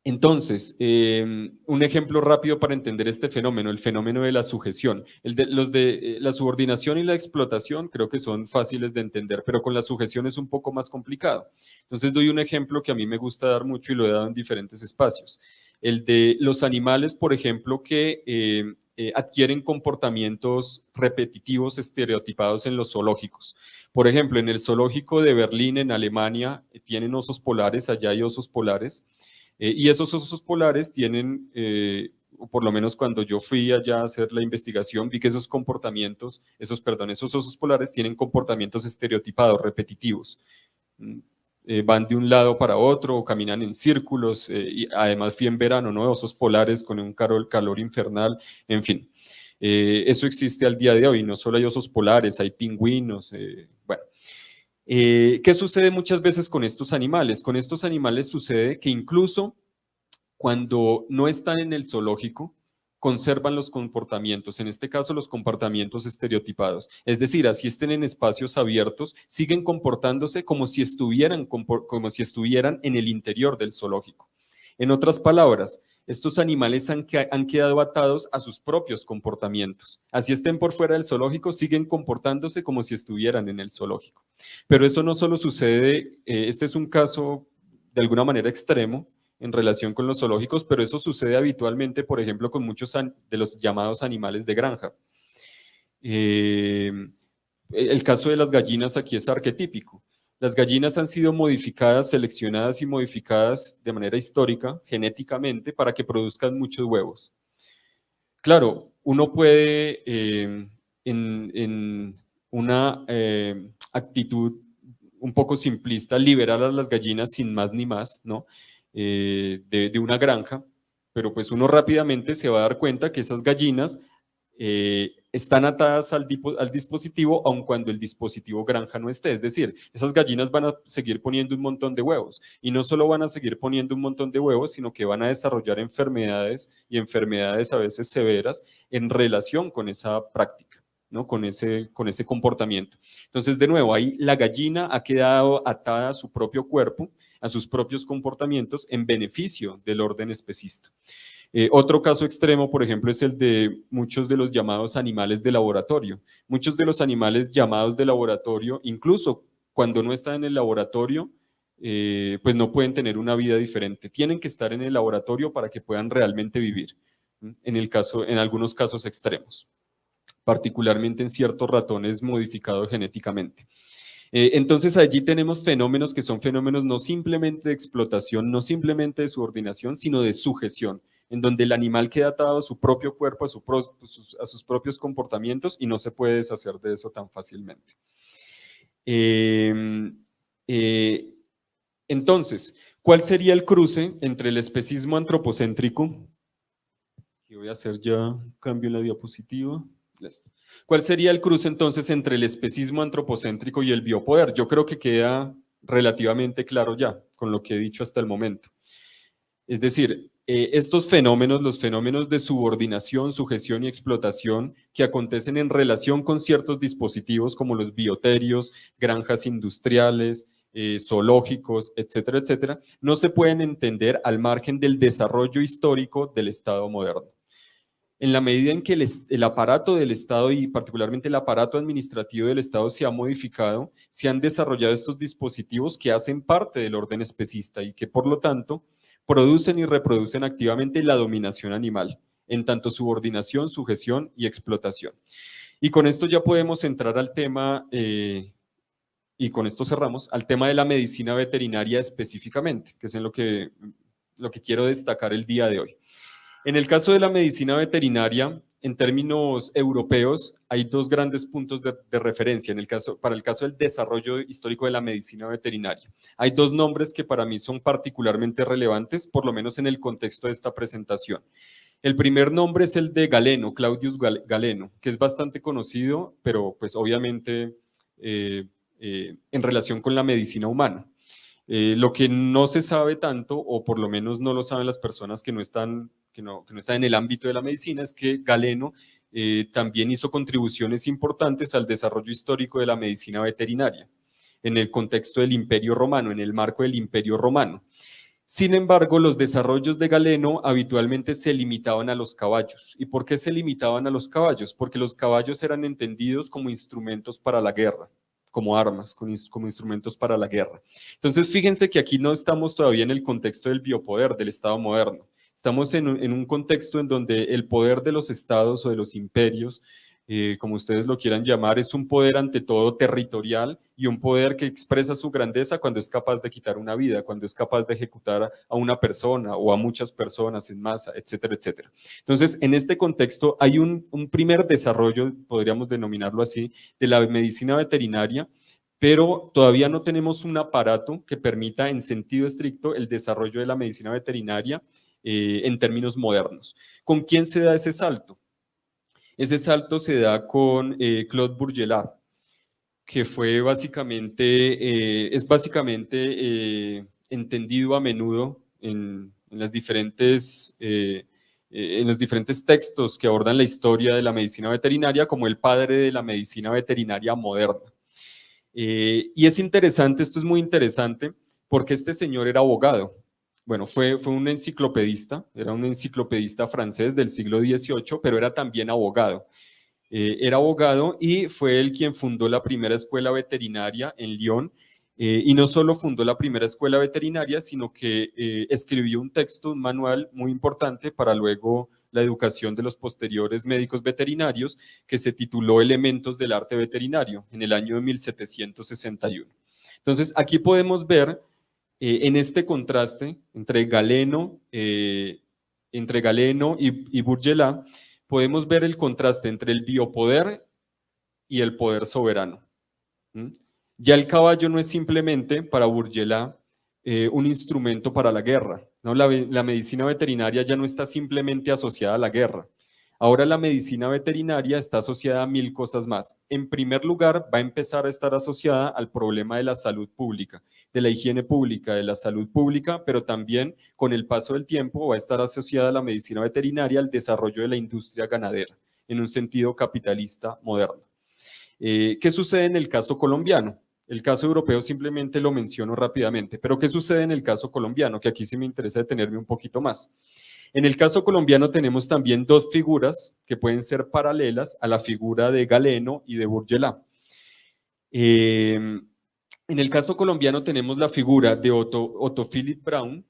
S2: Entonces, un ejemplo rápido para entender este fenómeno, el fenómeno de la sujeción. Los de la subordinación y la explotación creo que son fáciles de entender, pero con la sujeción es un poco más complicado. Entonces doy un ejemplo que a mí me gusta dar mucho y lo he dado en diferentes espacios. El de los animales, por ejemplo, que adquieren comportamientos repetitivos estereotipados en los zoológicos. Por ejemplo, en el zoológico de Berlín, en Alemania, tienen osos polares, allá hay osos polares, y esos osos polares tienen, o por lo menos cuando yo fui allá a hacer la investigación, vi que esos osos polares tienen comportamientos estereotipados, repetitivos. Van de un lado para otro o caminan en círculos, y además fui en verano, ¿no? Osos polares con un calor infernal, en fin. Eso existe al día de hoy, no solo hay osos polares, hay pingüinos, bueno. ¿Qué sucede muchas veces con estos animales? Con estos animales sucede que incluso cuando no están en el zoológico, conservan los comportamientos, en este caso los comportamientos estereotipados. Es decir, así estén en espacios abiertos, siguen comportándose como si estuvieran en el interior del zoológico. En otras palabras, estos animales han quedado atados a sus propios comportamientos. Así estén por fuera del zoológico, siguen comportándose como si estuvieran en el zoológico. Pero eso no solo sucede, este es un caso de alguna manera extremo, en relación con los zoológicos, pero eso sucede habitualmente, por ejemplo, con muchos de los llamados animales de granja. El caso de las gallinas aquí es arquetípico. Las gallinas han sido modificadas, seleccionadas y modificadas de manera histórica, genéticamente, para que produzcan muchos huevos. Claro, uno puede, en una actitud un poco simplista, liberar a las gallinas sin más ni más, ¿no? De una granja, pero pues uno rápidamente se va a dar cuenta que esas gallinas están atadas al dispositivo aun cuando el dispositivo granja no esté. Es decir, esas gallinas van a seguir poniendo un montón de huevos y no solo van a seguir poniendo un montón de huevos, sino que van a desarrollar enfermedades y enfermedades a veces severas en relación con esa práctica, ¿no? Con ese comportamiento. Entonces, de nuevo, ahí la gallina ha quedado atada a su propio cuerpo, a sus propios comportamientos en beneficio del orden especista. Otro caso extremo, por ejemplo, es el de muchos de los llamados animales de laboratorio. Muchos de los animales llamados de laboratorio, incluso cuando no están en el laboratorio, pues no pueden tener una vida diferente. Tienen que estar en el laboratorio para que puedan realmente vivir, en algunos casos extremos, particularmente en ciertos ratones modificados genéticamente. Entonces allí tenemos fenómenos que son fenómenos no simplemente de explotación, no simplemente de subordinación, sino de sujeción, en donde el animal queda atado a su propio cuerpo, a sus propios comportamientos y no se puede deshacer de eso tan fácilmente. Entonces, ¿cuál sería el cruce entre el especismo antropocéntrico? Y voy a hacer ya cambio en la diapositiva. ¿Cuál sería el cruce entonces entre el especismo antropocéntrico y el biopoder? Yo creo que queda relativamente claro ya con lo que he dicho hasta el momento. Es decir, estos fenómenos, los fenómenos de subordinación, sujeción y explotación que acontecen en relación con ciertos dispositivos como los bioterios, granjas industriales, zoológicos, etcétera, etcétera, no se pueden entender al margen del desarrollo histórico del Estado moderno. En la medida en que el aparato del Estado y particularmente el aparato administrativo del Estado se ha modificado, se han desarrollado estos dispositivos que hacen parte del orden especista y que por lo tanto producen y reproducen activamente la dominación animal, en tanto subordinación, sujeción y explotación. Y con esto ya podemos entrar al tema, y con esto cerramos, al tema de la medicina veterinaria específicamente, que es en lo que quiero destacar el día de hoy. En el caso de la medicina veterinaria, en términos europeos, hay dos grandes puntos de referencia para el caso del desarrollo histórico de la medicina veterinaria. Hay dos nombres que para mí son particularmente relevantes, por lo menos en el contexto de esta presentación. El primer nombre es el de Galeno, Claudius Galeno, que es bastante conocido, pero pues obviamente en relación con la medicina humana. Lo que no se sabe tanto, o por lo menos no lo saben las personas que no están en el ámbito de la medicina, es que Galeno también hizo contribuciones importantes al desarrollo histórico de la medicina veterinaria, en el contexto del Imperio Romano, en el marco del Imperio Romano. Sin embargo, los desarrollos de Galeno habitualmente se limitaban a los caballos. ¿Y por qué se limitaban a los caballos? Porque los caballos eran entendidos como instrumentos para la guerra, como armas, como instrumentos para la guerra. Entonces, fíjense que aquí no estamos todavía en el contexto del biopoder, del Estado moderno. Estamos en un contexto en donde el poder de los estados o de los imperios, como ustedes lo quieran llamar, es un poder ante todo territorial y un poder que expresa su grandeza cuando es capaz de quitar una vida, cuando es capaz de ejecutar a una persona o a muchas personas en masa, etcétera, etcétera. Entonces, en este contexto hay un primer desarrollo, podríamos denominarlo así, de la medicina veterinaria, pero todavía no tenemos un aparato que permita en sentido estricto el desarrollo de la medicina veterinaria en términos modernos. ¿Con quién se da ese salto? Ese salto se da con Claude Bourgelat. que fue básicamente, es básicamente entendido a menudo en los diferentes textos que abordan la historia de la medicina veterinaria como el padre de la medicina veterinaria moderna. Y es interesante, esto es muy interesante, porque este señor era abogado. Bueno, fue un enciclopedista, era un enciclopedista francés del siglo XVIII, pero era también abogado. Era abogado y fue él quien fundó la primera escuela veterinaria en Lyon. Y no solo fundó la primera escuela veterinaria, sino que escribió un texto, un manual muy importante para luego la educación de los posteriores médicos veterinarios, que se tituló Elementos del arte veterinario en el año de 1761. Entonces, aquí podemos ver en este contraste entre Galeno y Bourgelat, podemos ver el contraste entre el biopoder y el poder soberano. ¿Mm? Ya el caballo no es simplemente para Bourgelat un instrumento para la guerra, ¿no? La medicina veterinaria ya no está simplemente asociada a la guerra. Ahora la medicina veterinaria está asociada a 1000 cosas más. En primer lugar, va a empezar a estar asociada al problema de la salud pública, de la higiene pública, de la salud pública, pero también con el paso del tiempo va a estar asociada la medicina veterinaria al desarrollo de la industria ganadera, en un sentido capitalista moderno. ¿Qué sucede en el caso colombiano? El caso europeo simplemente lo menciono rápidamente, pero ¿qué sucede en el caso colombiano? Que aquí sí me interesa detenerme un poquito más. En el caso colombiano tenemos también dos figuras que pueden ser paralelas a la figura de Galeno y de Bourgelat. En el caso colombiano tenemos la figura de Otto Philipp Braun,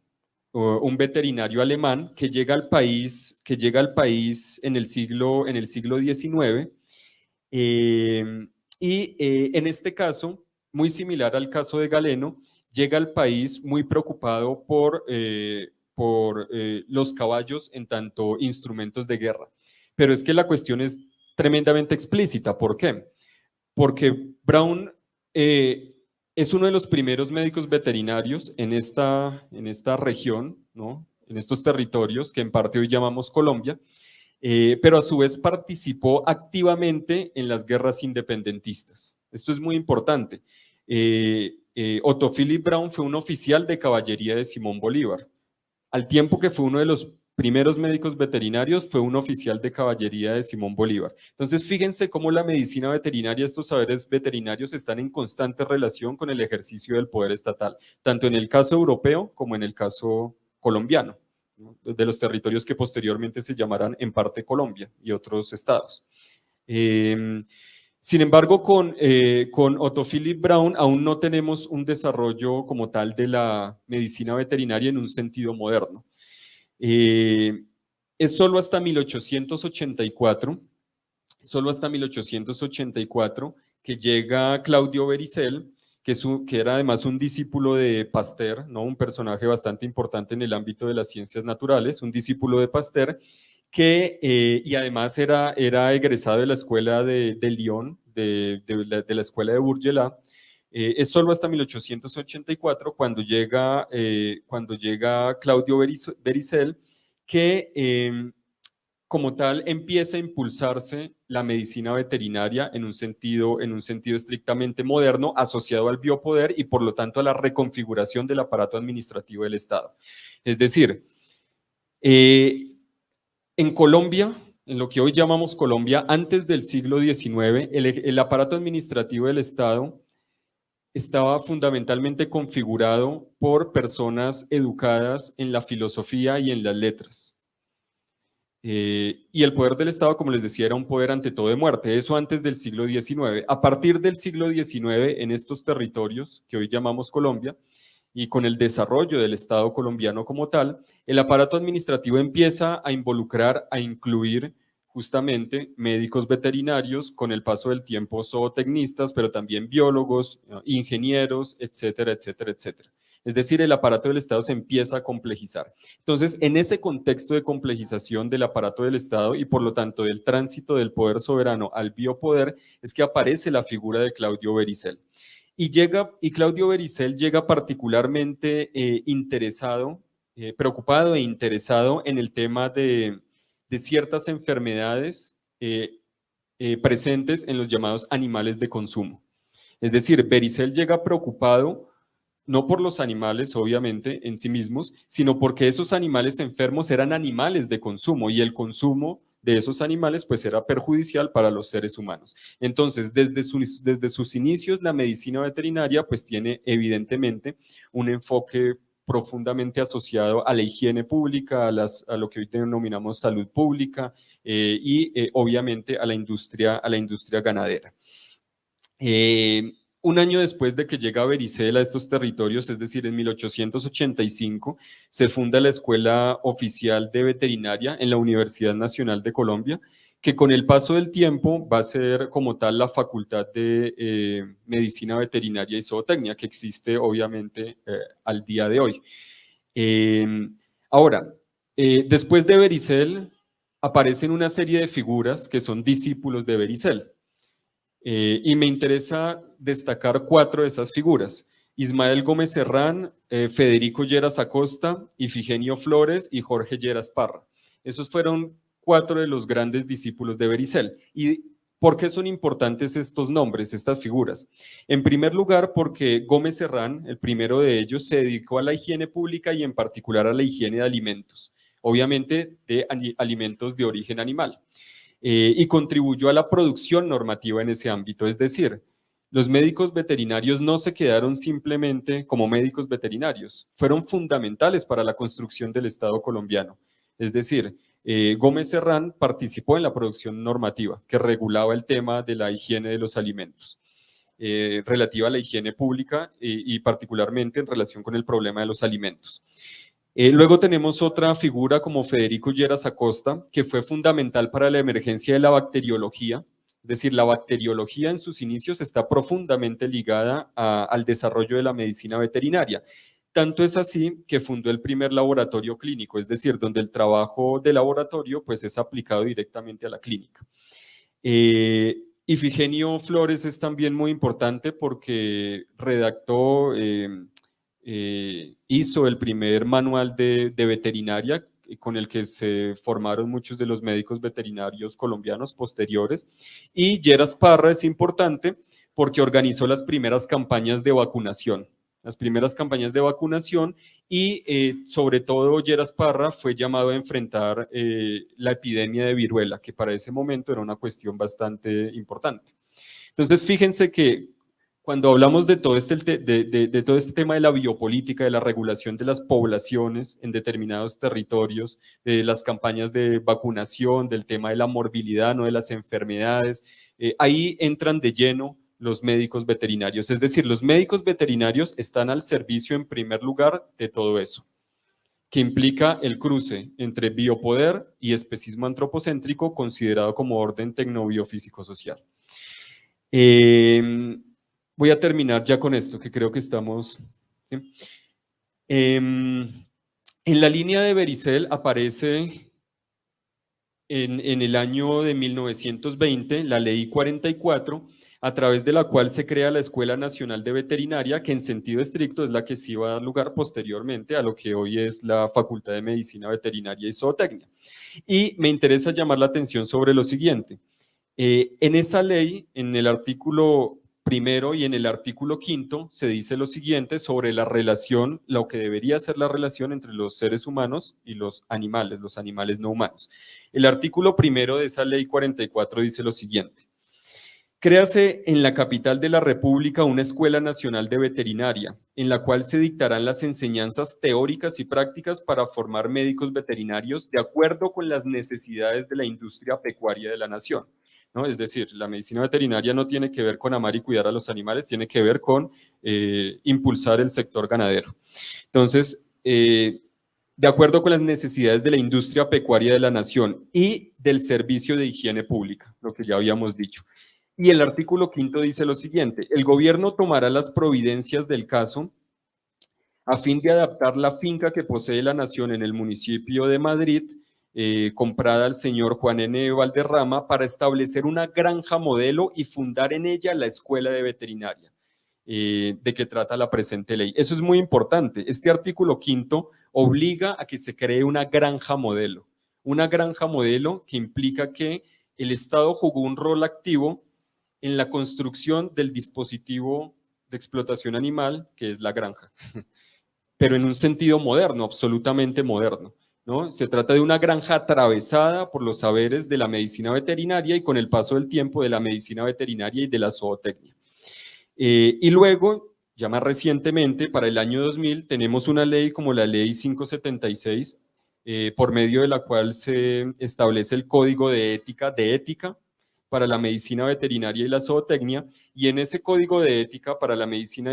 S2: un veterinario alemán que llega al país en el siglo XIX. En este caso, muy similar al caso de Galeno, llega al país muy preocupado por los caballos en tanto instrumentos de guerra. Pero es que la cuestión es tremendamente explícita. ¿Por qué? Porque Braun es uno de los primeros médicos veterinarios en esta región, ¿no? En estos territorios que en parte hoy llamamos Colombia, pero a su vez participó activamente en las guerras independentistas. Esto es muy importante. Otto Philipp Braun fue un oficial de caballería de Simón Bolívar. Al tiempo que fue uno de los primeros médicos veterinarios, fue un oficial de caballería de Simón Bolívar. Entonces, fíjense cómo la medicina veterinaria, estos saberes veterinarios están en constante relación con el ejercicio del poder estatal, tanto en el caso europeo como en el caso colombiano, ¿no? De los territorios que posteriormente se llamarán en parte Colombia y otros estados. Sin embargo, con Otto Philipp Braun aún no tenemos un desarrollo como tal de la medicina veterinaria en un sentido moderno. Es solo hasta 1884, que llega Claudio Bericel, que era además un discípulo de Pasteur, ¿no? Un personaje bastante importante en el ámbito de las ciencias naturales, un discípulo de Pasteur, y además era egresado de la escuela de Lyon, de la escuela de Bourgelat. Es solo hasta 1884 cuando llega Claudio Bericel, que como tal empieza a impulsarse la medicina veterinaria en un sentido estrictamente moderno, asociado al biopoder y por lo tanto a la reconfiguración del aparato administrativo del Estado. Es decir, en Colombia, en lo que hoy llamamos Colombia, antes del siglo XIX, el aparato administrativo del Estado estaba fundamentalmente configurado por personas educadas en la filosofía y en las letras. Y el poder del Estado, como les decía, era un poder ante todo de muerte, eso antes del siglo XIX. A partir del siglo XIX, en estos territorios que hoy llamamos Colombia, y con el desarrollo del Estado colombiano como tal, el aparato administrativo empieza a involucrar, a incluir justamente médicos veterinarios, con el paso del tiempo zootecnistas, pero también biólogos, ingenieros, etcétera, etcétera, etcétera. Es decir, el aparato del Estado se empieza a complejizar. Entonces, en ese contexto de complejización del aparato del Estado y por lo tanto del tránsito del poder soberano al biopoder, es que aparece la figura de Claudio Bericel. Y Claudio Bericel llega particularmente preocupado e interesado en el tema de ciertas enfermedades presentes en los llamados animales de consumo. Es decir, Bericel llega preocupado no por los animales, obviamente, en sí mismos, sino porque esos animales enfermos eran animales de consumo y el consumo de esos animales pues era perjudicial para los seres humanos. Entonces, desde sus inicios, la medicina veterinaria pues tiene evidentemente un enfoque profundamente asociado a la higiene pública, a lo que hoy denominamos salud pública obviamente a la industria ganadera. Un año después de que llega Bericel a estos territorios, es decir, en 1885, se funda la Escuela Oficial de Veterinaria en la Universidad Nacional de Colombia, que con el paso del tiempo va a ser como tal la Facultad de Medicina Veterinaria y Zootecnia, que existe obviamente al día de hoy. Ahora, después de Bericel, aparecen una serie de figuras que son discípulos de Bericel. Y me interesa destacar 4 de esas figuras: Ismael Gómez Serrán, Federico Lleras Acosta, Ifigenio Flores y Jorge Lleras Parra. Esos fueron 4 de los grandes discípulos de Bericel. ¿Y por qué son importantes estos nombres, estas figuras? En primer lugar, porque Gómez Serrán, el primero de ellos, se dedicó a la higiene pública y en particular a la higiene de alimentos, obviamente de alimentos de origen animal. Y contribuyó a la producción normativa en ese ámbito. Es decir, los médicos veterinarios no se quedaron simplemente como médicos veterinarios, fueron fundamentales para la construcción del Estado colombiano. Es decir, Gómez Serrán participó en la producción normativa que regulaba el tema de la higiene de los alimentos, relativa a la higiene pública y particularmente en relación con el problema de los alimentos. Luego tenemos otra figura como Federico Lleras Acosta, que fue fundamental para la emergencia de la bacteriología. Es decir, la bacteriología en sus inicios está profundamente ligada al desarrollo de la medicina veterinaria. Tanto es así que fundó el primer laboratorio clínico, es decir, donde el trabajo de laboratorio pues, es aplicado directamente a la clínica. Ifigenio Flores es también muy importante porque redactó... hizo el primer manual de veterinaria con el que se formaron muchos de los médicos veterinarios colombianos posteriores. Y Lleras Parra es importante porque organizó las primeras campañas de vacunación. Y sobre todo Lleras Parra fue llamado a enfrentar la epidemia de viruela, que para ese momento era una cuestión bastante importante. Entonces, fíjense que cuando hablamos de todo este tema de la biopolítica, de la regulación de las poblaciones en determinados territorios, de las campañas de vacunación, del tema de la morbilidad, no de las enfermedades, ahí entran de lleno los médicos veterinarios. Es decir, los médicos veterinarios están al servicio en primer lugar de todo eso, que implica el cruce entre biopoder y especismo antropocéntrico considerado como orden tecnobiofísico-social. Voy a terminar ya con esto, que creo que estamos... ¿sí? En la línea de Bericel aparece en el año de 1920 la Ley 44, a través de la cual se crea la Escuela Nacional de Veterinaria, que en sentido estricto es la que sí va a dar lugar posteriormente a lo que hoy es la Facultad de Medicina Veterinaria y Zootecnia. Y me interesa llamar la atención sobre lo siguiente. En esa ley, en el artículo 1 y en el artículo 5, se dice lo siguiente sobre la relación, lo que debería ser la relación entre los seres humanos y los animales no humanos. El artículo 1 de esa ley 44 dice lo siguiente: créase en la capital de la República una Escuela Nacional de Veterinaria, en la cual se dictarán las enseñanzas teóricas y prácticas para formar médicos veterinarios de acuerdo con las necesidades de la industria pecuaria de la nación. ¿No? Es decir, la medicina veterinaria no tiene que ver con amar y cuidar a los animales, tiene que ver con impulsar el sector ganadero. Entonces, de acuerdo con las necesidades de la industria pecuaria de la nación y del servicio de higiene pública, lo que ya habíamos dicho. Y el artículo 5 dice lo siguiente: el gobierno tomará las providencias del caso a fin de adaptar la finca que posee la nación en el municipio de Madrid, comprada al señor Juan N. Valderrama, para establecer una granja modelo y fundar en ella la escuela de veterinaria, de que trata la presente ley. Eso es muy importante. Este artículo 5 obliga a que se cree una granja modelo que implica que el Estado jugó un rol activo en la construcción del dispositivo de explotación animal, que es la granja, pero en un sentido moderno, absolutamente moderno, ¿no? Se trata de una granja atravesada por los saberes de la medicina veterinaria y con el paso del tiempo de la medicina veterinaria y de la zootecnia. Y luego, ya más recientemente, para el año 2000, tenemos una ley como la Ley 576, por medio de la cual se establece el Código de Ética para la medicina veterinaria y la zootecnia, y en ese Código de Ética para la medicina,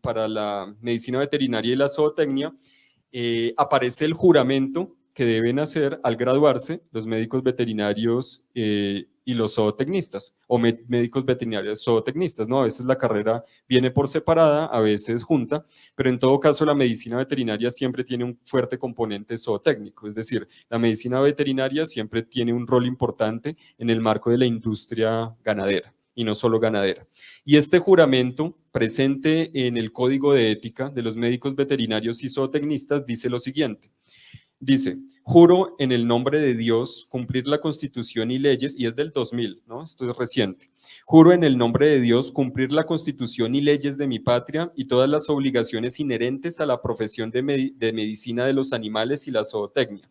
S2: para la medicina veterinaria y la zootecnia, aparece el juramento que deben hacer al graduarse los médicos veterinarios y los zootecnistas, o médicos veterinarios zootecnistas, ¿no? A veces la carrera viene por separada, a veces junta, pero en todo caso la medicina veterinaria siempre tiene un fuerte componente zootécnico, es decir, la medicina veterinaria siempre tiene un rol importante en el marco de la industria ganadera, y no solo ganadera. Y este juramento presente en el Código de Ética de los médicos veterinarios y zootecnistas dice lo siguiente. Dice, juro en el nombre de Dios cumplir la Constitución y leyes, y es del 2000, ¿no? Esto es reciente. Juro en el nombre de Dios cumplir la Constitución y leyes de mi patria y todas las obligaciones inherentes a la profesión de medicina de los animales y la zootecnia.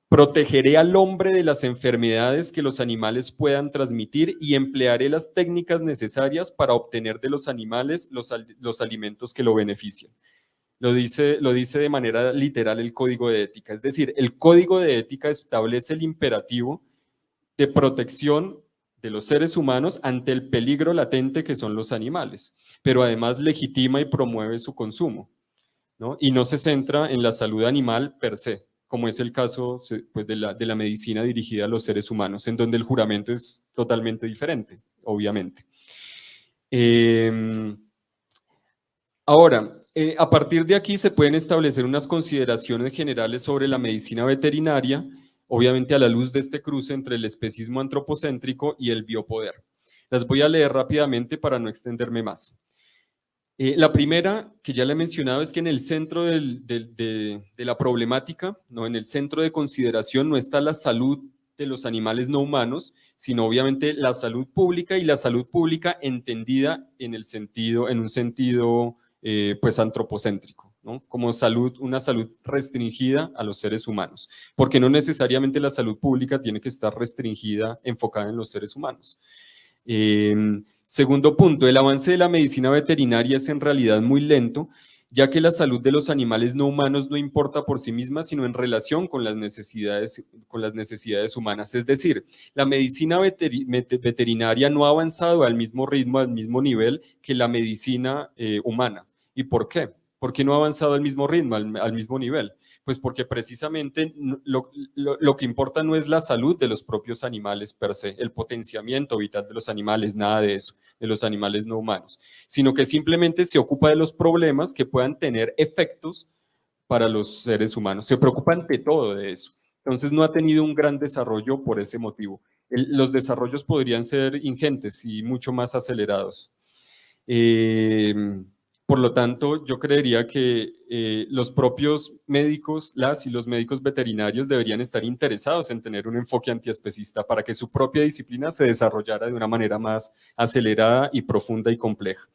S2: Protegeré al hombre de las enfermedades que los animales puedan transmitir y emplearé las técnicas necesarias para obtener de los animales los alimentos que lo benefician. Lo dice de manera literal el Código de Ética. Es decir, el Código de Ética establece el imperativo de protección de los seres humanos ante el peligro latente que son los animales, pero además legitima y promueve su consumo, ¿no? Y no se centra en la salud animal per se, como es el caso pues, de la medicina dirigida a los seres humanos, en donde el juramento es totalmente diferente, obviamente. Ahora, a partir de aquí se pueden establecer unas consideraciones generales sobre la medicina veterinaria, obviamente a la luz de este cruce entre el especismo antropocéntrico y el biopoder. Las voy a leer rápidamente para no extenderme más. La primera, que ya le he mencionado, es que en el centro de la problemática, ¿no? En el centro de consideración no está la salud de los animales no humanos, sino obviamente la salud pública, y la salud pública entendida en un sentido pues antropocéntrico, ¿no? Como una salud restringida a los seres humanos, porque no necesariamente la salud pública tiene que estar restringida, enfocada en los seres humanos. Segundo punto, el avance de la medicina veterinaria es en realidad muy lento, ya que la salud de los animales no humanos no importa por sí misma, sino en relación con las necesidades humanas. Es decir, la medicina veterinaria no ha avanzado al mismo ritmo, al mismo nivel que la medicina humana. ¿Y por qué? ¿Por qué no ha avanzado al mismo ritmo, al mismo nivel? Pues porque precisamente lo que importa no es la salud de los propios animales per se, el potenciamiento vital de los animales, nada de eso, de los animales no humanos, sino que simplemente se ocupa de los problemas que puedan tener efectos para los seres humanos. Se preocupa ante todo de eso. Entonces no ha tenido un gran desarrollo por ese motivo. Los desarrollos podrían ser ingentes y mucho más acelerados. Por lo tanto, yo creería que los propios médicos, los médicos veterinarios deberían estar interesados en tener un enfoque antiespecista para que su propia disciplina se desarrollara de una manera más acelerada y profunda y compleja.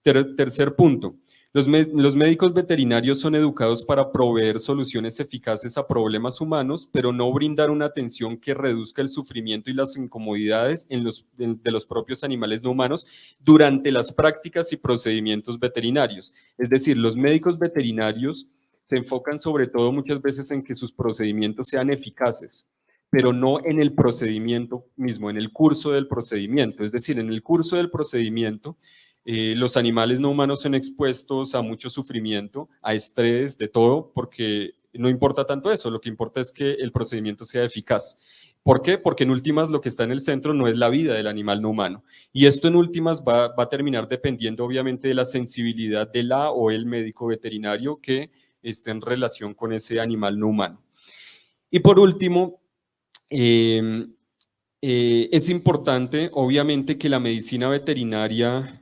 S2: Tercer punto. Los médicos veterinarios son educados para proveer soluciones eficaces a problemas humanos, pero no brindar una atención que reduzca el sufrimiento y las incomodidades de los propios animales no humanos durante las prácticas y procedimientos veterinarios. Es decir, los médicos veterinarios se enfocan sobre todo muchas veces en que sus procedimientos sean eficaces, pero no en el procedimiento mismo, en el curso del procedimiento. Es decir, en el curso del procedimiento, los animales no humanos son expuestos a mucho sufrimiento, a estrés, de todo, porque no importa tanto eso, lo que importa es que el procedimiento sea eficaz. ¿Por qué? Porque en últimas lo que está en el centro no es la vida del animal no humano. Y esto en últimas va a terminar dependiendo obviamente de la sensibilidad de la o el médico veterinario que esté en relación con ese animal no humano. Y por último, es importante obviamente que la medicina veterinaria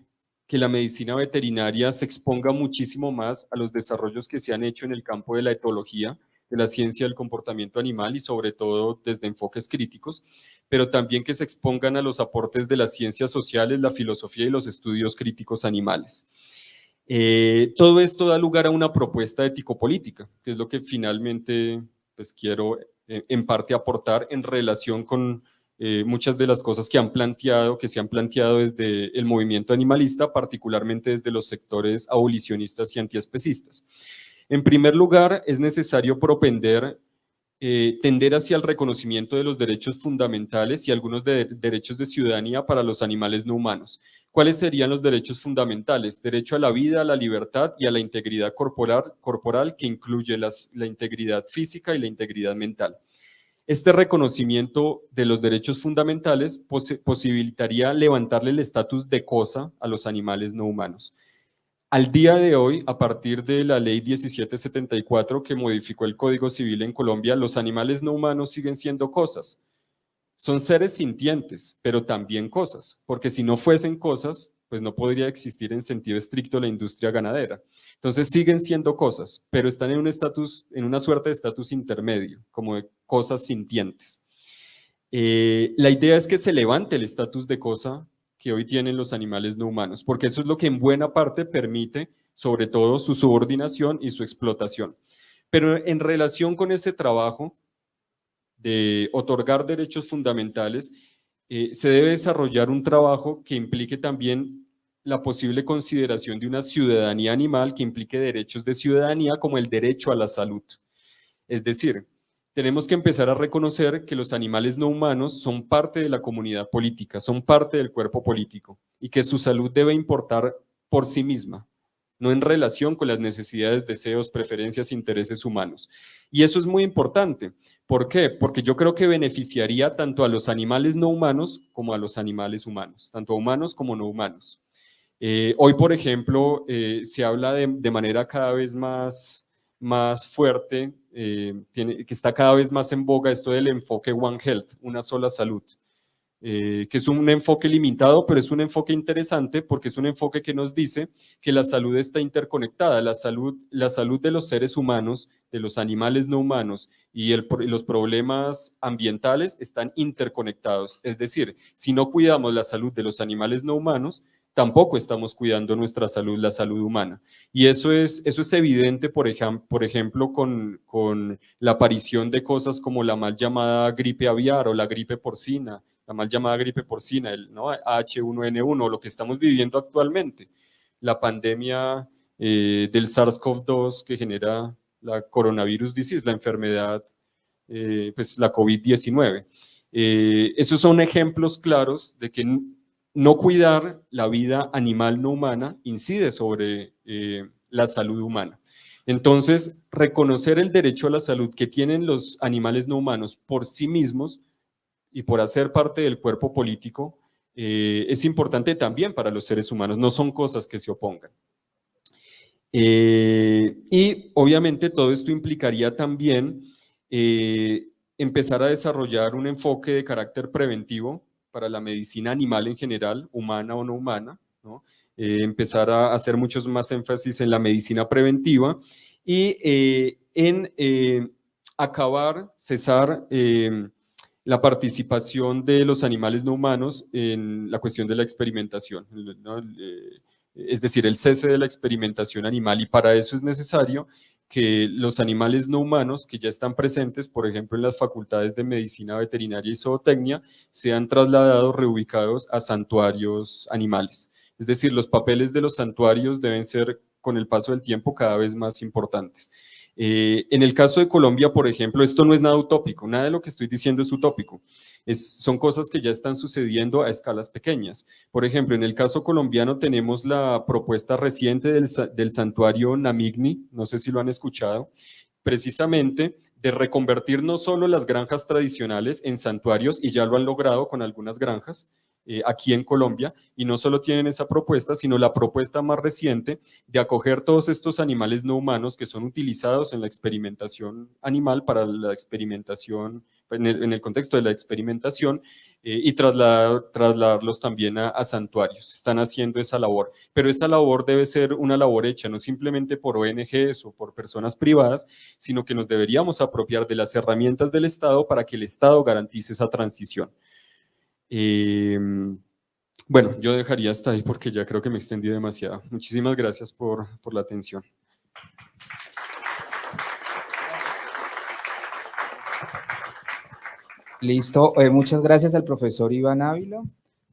S2: se exponga muchísimo más a los desarrollos que se han hecho en el campo de la etología, de la ciencia del comportamiento animal y sobre todo desde enfoques críticos, pero también que se expongan a los aportes de las ciencias sociales, la filosofía y los estudios críticos animales. Todo esto da lugar a una propuesta ético-política, que es lo que finalmente pues, quiero en parte aportar en relación con muchas de las cosas que se han planteado desde el movimiento animalista, particularmente desde los sectores abolicionistas y antiespecistas. En primer lugar, es necesario tender hacia el reconocimiento de los derechos fundamentales y algunos derechos de ciudadanía para los animales no humanos. ¿Cuáles serían los derechos fundamentales? Derecho a la vida, a la libertad y a la integridad corporal que incluye la integridad física y la integridad mental. Este reconocimiento de los derechos fundamentales posibilitaría levantarle el estatus de cosa a los animales no humanos. Al día de hoy, a partir de la ley 1774 que modificó el Código Civil en Colombia, los animales no humanos siguen siendo cosas. Son seres sintientes, pero también cosas, porque si no fuesen cosas, pues no podría existir en sentido estricto la industria ganadera. Entonces siguen siendo cosas, pero están en una suerte de estatus intermedio, como de cosas sintientes. La idea es que se levante el estatus de cosa que hoy tienen los animales no humanos, porque eso es lo que en buena parte permite, sobre todo, su subordinación y su explotación. Pero en relación con ese trabajo de otorgar derechos fundamentales, se debe desarrollar un trabajo que implique también la posible consideración de una ciudadanía animal que implique derechos de ciudadanía como el derecho a la salud. Es decir, tenemos que empezar a reconocer que los animales no humanos son parte de la comunidad política, son parte del cuerpo político y que su salud debe importar por sí misma, no en relación con las necesidades, deseos, preferencias, intereses humanos. Y eso es muy importante. ¿Por qué? Porque yo creo que beneficiaría tanto a los animales no humanos como a los animales humanos, tanto a humanos como no humanos. Hoy, por ejemplo, se habla de manera cada vez más fuerte, que está cada vez más en boga esto del enfoque One Health, una sola salud, que es un enfoque limitado, pero es un enfoque interesante porque es un enfoque que nos dice que la salud está interconectada, la salud de los seres humanos, de los animales no humanos y los problemas ambientales están interconectados. Es decir, si no cuidamos la salud de los animales no humanos, tampoco estamos cuidando nuestra salud, la salud humana. Y eso es evidente, por ejemplo, con la aparición de cosas como la mal llamada gripe aviar o la gripe porcina, la mal llamada gripe porcina, ¿no? H1N1, lo que estamos viviendo actualmente, la pandemia del SARS-CoV-2 que genera la coronavirus disease, la enfermedad, pues la COVID-19. Esos son ejemplos claros de que no cuidar la vida animal no humana incide sobre la salud humana. Entonces, reconocer el derecho a la salud que tienen los animales no humanos por sí mismos y por hacer parte del cuerpo político es importante también para los seres humanos, no son cosas que se opongan. Y obviamente todo esto implicaría también empezar a desarrollar un enfoque de carácter preventivo para la medicina animal en general, humana o no humana, ¿no? Empezar a hacer muchos más énfasis en la medicina preventiva y en cesar la participación de los animales no humanos en la cuestión de la experimentación, ¿no? Es decir, el cese de la experimentación animal, y para eso es necesario que los animales no humanos que ya están presentes, por ejemplo, en las facultades de medicina veterinaria y zootecnia, sean trasladados, reubicados a santuarios animales. Es decir, los papeles de los santuarios deben ser, con el paso del tiempo, cada vez más importantes. En el caso de Colombia, por ejemplo, esto no es nada utópico, nada de lo que estoy diciendo es utópico, son cosas que ya están sucediendo a escalas pequeñas. Por ejemplo, en el caso colombiano tenemos la propuesta reciente del santuario Namigni, no sé si lo han escuchado, precisamente de reconvertir no solo las granjas tradicionales en santuarios, y ya lo han logrado con algunas granjas, aquí en Colombia, y no solo tienen esa propuesta, sino la propuesta más reciente de acoger todos estos animales no humanos que son utilizados en la experimentación animal para la experimentación, en el contexto de la experimentación, y trasladarlos también a santuarios. Están haciendo esa labor, pero esa labor debe ser una labor hecha no simplemente por ONGs o por personas privadas, sino que nos deberíamos apropiar de las herramientas del Estado para que el Estado garantice esa transición. Bueno, yo dejaría hasta ahí porque ya creo que me extendí demasiado. Muchísimas gracias por la atención.
S1: Listo, muchas gracias al profesor Iván Ávila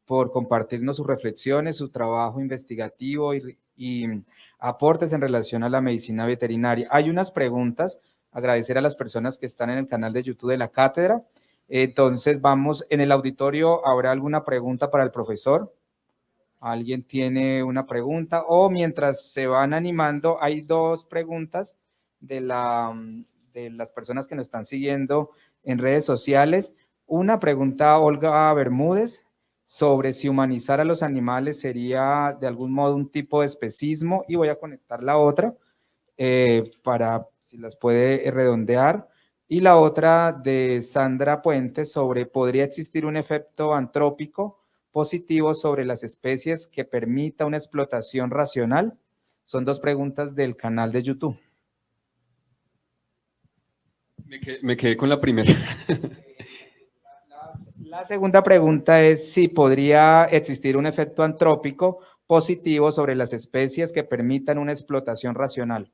S1: por compartirnos sus reflexiones, su trabajo investigativo y aportes en relación a la medicina veterinaria. Hay unas preguntas, agradecer a las personas que están en el canal de YouTube de la cátedra. Entonces vamos, en el auditorio, ¿habrá alguna pregunta para el profesor? ¿Alguien tiene una pregunta? O mientras se van animando, hay dos preguntas de las personas que nos están siguiendo en redes sociales. Una pregunta a Olga Bermúdez sobre si humanizar a los animales sería de algún modo un tipo de especismo, y voy a conectar la otra para si las puede redondear. Y la otra de Sandra Puente sobre ¿podría existir un efecto antrópico positivo sobre las especies que permita una explotación racional? Son dos preguntas del canal de YouTube.
S2: Me quedé con la primera.
S1: La segunda pregunta es si podría existir un efecto antrópico positivo sobre las especies que permitan una explotación racional.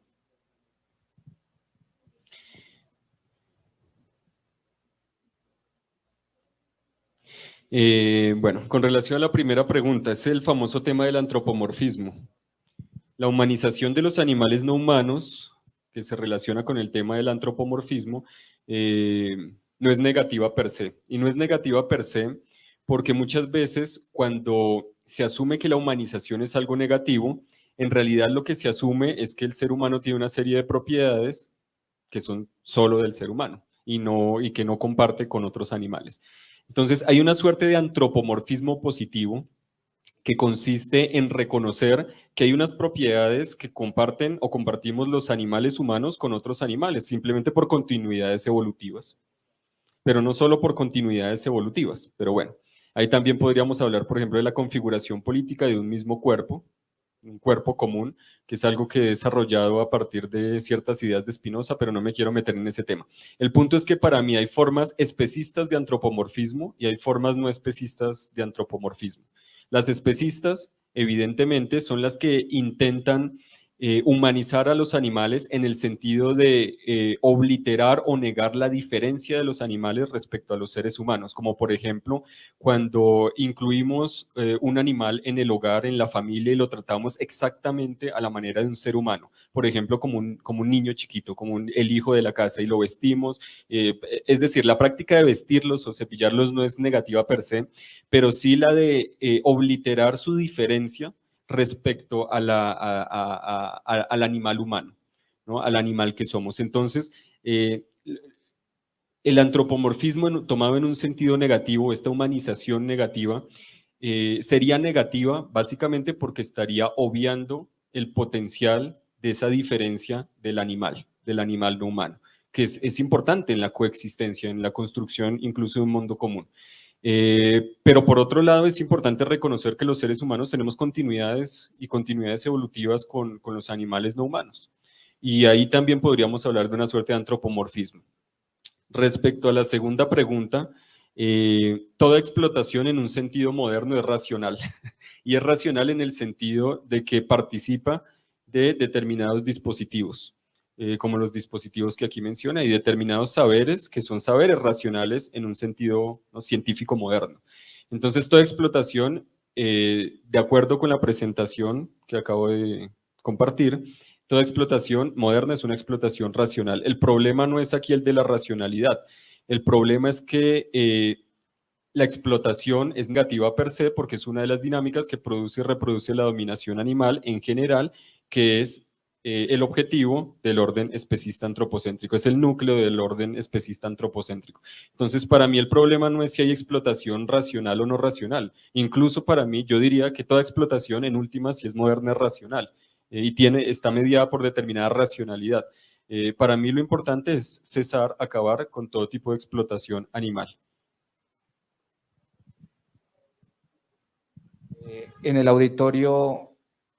S2: Bueno, con relación a la primera pregunta, es el famoso tema del antropomorfismo. La humanización de los animales no humanos, que se relaciona con el tema del antropomorfismo, no es negativa per se. Y no es negativa per se porque muchas veces cuando se asume que la humanización es algo negativo, en realidad lo que se asume es que el ser humano tiene una serie de propiedades que son solo del ser humano y que no comparte con otros animales. Entonces hay una suerte de antropomorfismo positivo que consiste en reconocer que hay unas propiedades que comparten o compartimos los animales humanos con otros animales, simplemente por continuidades evolutivas. Pero no solo por continuidades evolutivas, pero bueno, ahí también podríamos hablar, por ejemplo, de la configuración política de un mismo cuerpo, un cuerpo común, que es algo que he desarrollado a partir de ciertas ideas de Spinoza, pero no me quiero meter en ese tema. El punto es que para mí hay formas especistas de antropomorfismo y hay formas no especistas de antropomorfismo. Las especistas, evidentemente, son las que intentan humanizar a los animales en el sentido de obliterar o negar la diferencia de los animales respecto a los seres humanos, como por ejemplo cuando incluimos un animal en el hogar, en la familia y lo tratamos exactamente a la manera de un ser humano, por ejemplo como un niño chiquito, como el hijo de la casa y lo vestimos, es decir, la práctica de vestirlos o cepillarlos no es negativa per se, pero sí la de obliterar su diferencia respecto al animal humano, ¿no? Al animal que somos. Entonces, el antropomorfismo tomado en un sentido negativo, esta humanización negativa, sería negativa básicamente porque estaría obviando el potencial de esa diferencia del animal no humano, que es importante en la coexistencia, en la construcción incluso de un mundo común. Pero por otro lado es importante reconocer que los seres humanos tenemos continuidades y continuidades evolutivas con los animales no humanos. Y ahí también podríamos hablar de una suerte de antropomorfismo. Respecto a la segunda pregunta, toda explotación en un sentido moderno es racional. Y es racional en el sentido de que participa de determinados dispositivos, como los dispositivos que aquí menciona, y determinados saberes que son saberes racionales en un sentido, ¿no?, científico moderno. Entonces, toda explotación, de acuerdo con la presentación que acabo de compartir, toda explotación moderna es una explotación racional. El problema no es aquí el de la racionalidad. El problema es que la explotación es negativa per se porque es una de las dinámicas que produce y reproduce la dominación animal en general, que es el objetivo del orden especista antropocéntrico, es el núcleo del orden especista antropocéntrico. Entonces, para mí el problema no es si hay explotación racional o no racional. Incluso para mí, yo diría que toda explotación, en última, si es moderna, es racional y está mediada por determinada racionalidad. Para mí lo importante es cesar, acabar con todo tipo de explotación animal.
S1: En el auditorio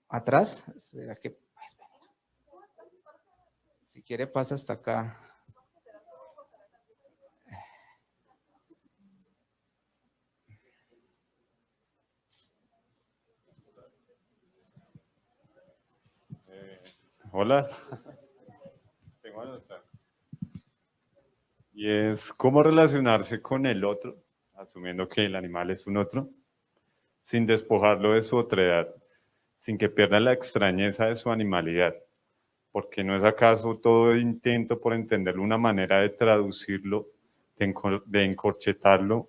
S1: atrás, ¿será que? Si quiere pasa hasta acá.
S3: Hola. Tengo que anotar. Y es cómo relacionarse con el otro, asumiendo que el animal es un otro, sin despojarlo de su otredad, sin que pierda la extrañeza de su animalidad. Porque no es acaso todo intento por entenderlo una manera de traducirlo, de encorchetarlo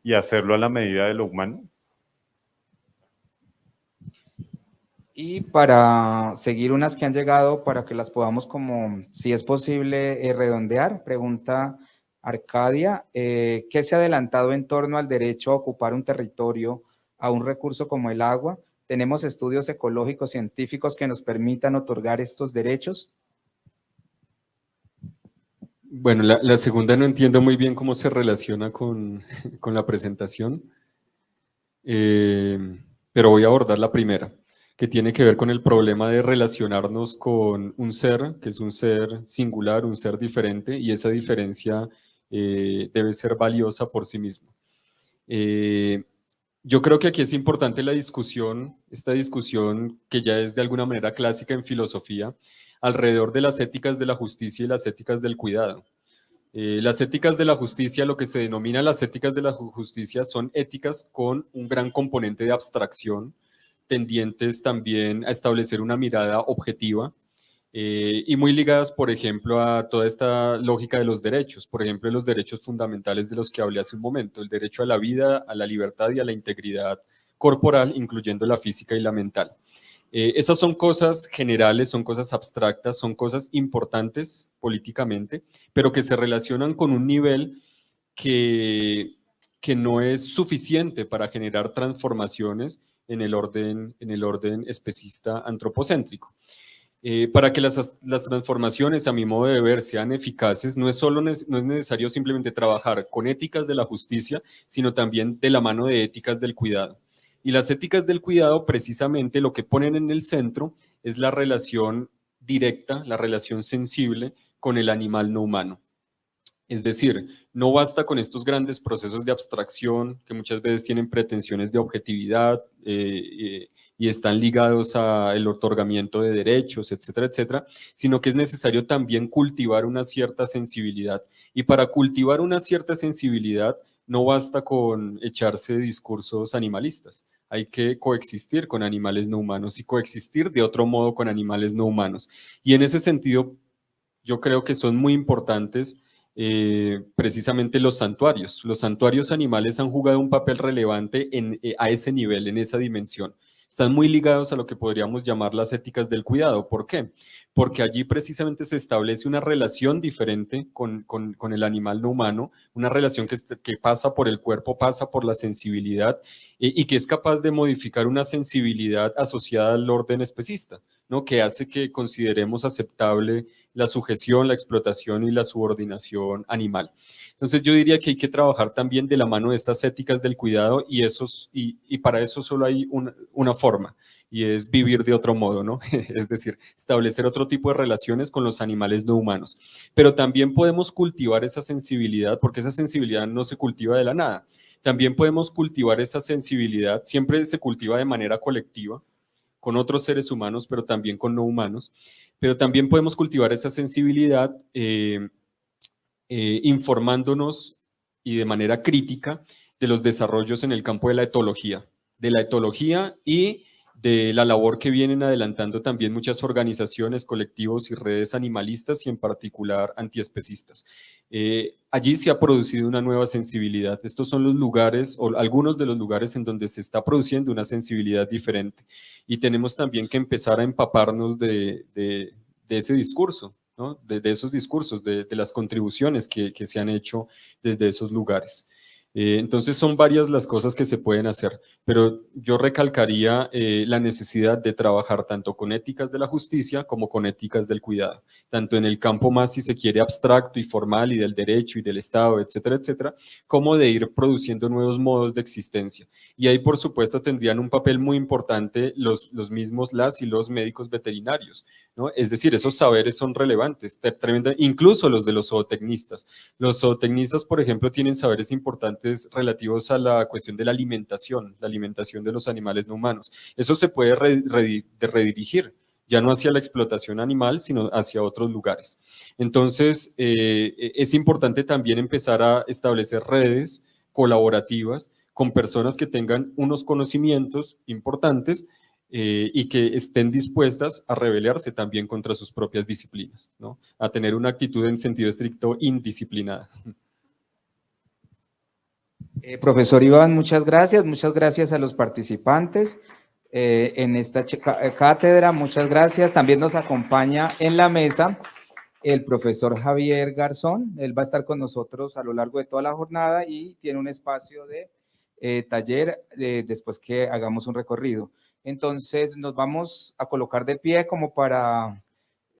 S3: y hacerlo a la medida de lo humano.
S1: Y para seguir unas que han llegado, para que las podamos como, si es posible, redondear, pregunta Arcadia, ¿qué se ha adelantado en torno al derecho a ocupar un territorio, a un recurso como el agua? ¿Tenemos estudios ecológicos científicos que nos permitan otorgar estos derechos?
S2: Bueno, la segunda no entiendo muy bien cómo se relaciona con la presentación, pero voy a abordar la primera, que tiene que ver con el problema de relacionarnos con un ser, que es un ser singular, un ser diferente, y esa diferencia debe ser valiosa por sí misma. Yo creo que aquí es importante la discusión, esta discusión que ya es de alguna manera clásica en filosofía, alrededor de las éticas de la justicia y las éticas del cuidado. Las éticas de la justicia, lo que se denomina las éticas de la justicia, son éticas con un gran componente de abstracción, tendientes también a establecer una mirada objetiva y muy ligadas, por ejemplo, a toda esta lógica de los derechos, por ejemplo, los derechos fundamentales de los que hablé hace un momento, el derecho a la vida, a la libertad y a la integridad corporal, incluyendo la física y la mental. Esas son cosas generales, son cosas abstractas, son cosas importantes políticamente, pero que se relacionan con un nivel que no es suficiente para generar transformaciones en el orden especista antropocéntrico. Para que las transformaciones, a mi modo de ver, sean eficaces, no es necesario simplemente trabajar con éticas de la justicia, sino también de la mano de éticas del cuidado. Y las éticas del cuidado, precisamente, lo que ponen en el centro es la relación directa, la relación sensible con el animal no humano. Es decir, no basta con estos grandes procesos de abstracción que muchas veces tienen pretensiones de objetividad y están ligados al otorgamiento de derechos, etcétera, etcétera, sino que es necesario también cultivar una cierta sensibilidad. Y para cultivar una cierta sensibilidad no basta con echarse discursos animalistas. Hay que coexistir con animales no humanos y coexistir de otro modo con animales no humanos. Y en ese sentido, yo creo que son muy importantes precisamente los santuarios. Los santuarios animales han jugado un papel relevante a ese nivel, en esa dimensión. Están muy ligados a lo que podríamos llamar las éticas del cuidado. ¿Por qué? Porque allí precisamente se establece una relación diferente con el animal no humano, una relación que pasa por el cuerpo, pasa por la sensibilidad y que es capaz de modificar una sensibilidad asociada al orden especista, ¿no? Que hace que consideremos aceptable la sujeción, la explotación y la subordinación animal. Entonces yo diría que hay que trabajar también de la mano de estas éticas del cuidado y para eso solo hay una forma y es vivir de otro modo, ¿no? Es decir, establecer otro tipo de relaciones con los animales no humanos. Pero también podemos cultivar esa sensibilidad porque esa sensibilidad no se cultiva de la nada. También podemos cultivar esa sensibilidad, siempre se cultiva de manera colectiva, con otros seres humanos, pero también con no humanos. Pero también podemos cultivar esa sensibilidad informándonos y de manera crítica de los desarrollos en el campo de la etología y de la labor que vienen adelantando también muchas organizaciones, colectivos y redes animalistas y en particular antiespecistas. Allí se ha producido una nueva sensibilidad. Estos son los lugares o algunos de los lugares en donde se está produciendo una sensibilidad diferente y tenemos también que empezar a empaparnos de ese discurso, ¿no? De esos discursos, de las contribuciones que se han hecho desde esos lugares. Entonces son varias las cosas que se pueden hacer, pero yo recalcaría la necesidad de trabajar tanto con éticas de la justicia como con éticas del cuidado, tanto en el campo más, si se quiere, abstracto y formal y del derecho y del Estado, etcétera, etcétera, como de ir produciendo nuevos modos de existencia. Y ahí, por supuesto, tendrían un papel muy importante los mismos las y los médicos veterinarios, ¿no? Es decir, esos saberes son relevantes, incluso los de los zootecnistas. Los zootecnistas, por ejemplo, tienen saberes importantes relativos a la cuestión de la alimentación de los animales no humanos. Eso se puede redirigir, ya no hacia la explotación animal, sino hacia otros lugares. Entonces, es importante también empezar a establecer redes colaborativas con personas que tengan unos conocimientos importantes y que estén dispuestas a rebelarse también contra sus propias disciplinas, ¿no? A tener una actitud en sentido estricto indisciplinada.
S1: Profesor Iván, muchas gracias a los participantes en esta cátedra, muchas gracias. También nos acompaña en la mesa el profesor Javier Garzón, él va a estar con nosotros a lo largo de toda la jornada y tiene un espacio de taller después que hagamos un recorrido. Entonces nos vamos a colocar de pie como para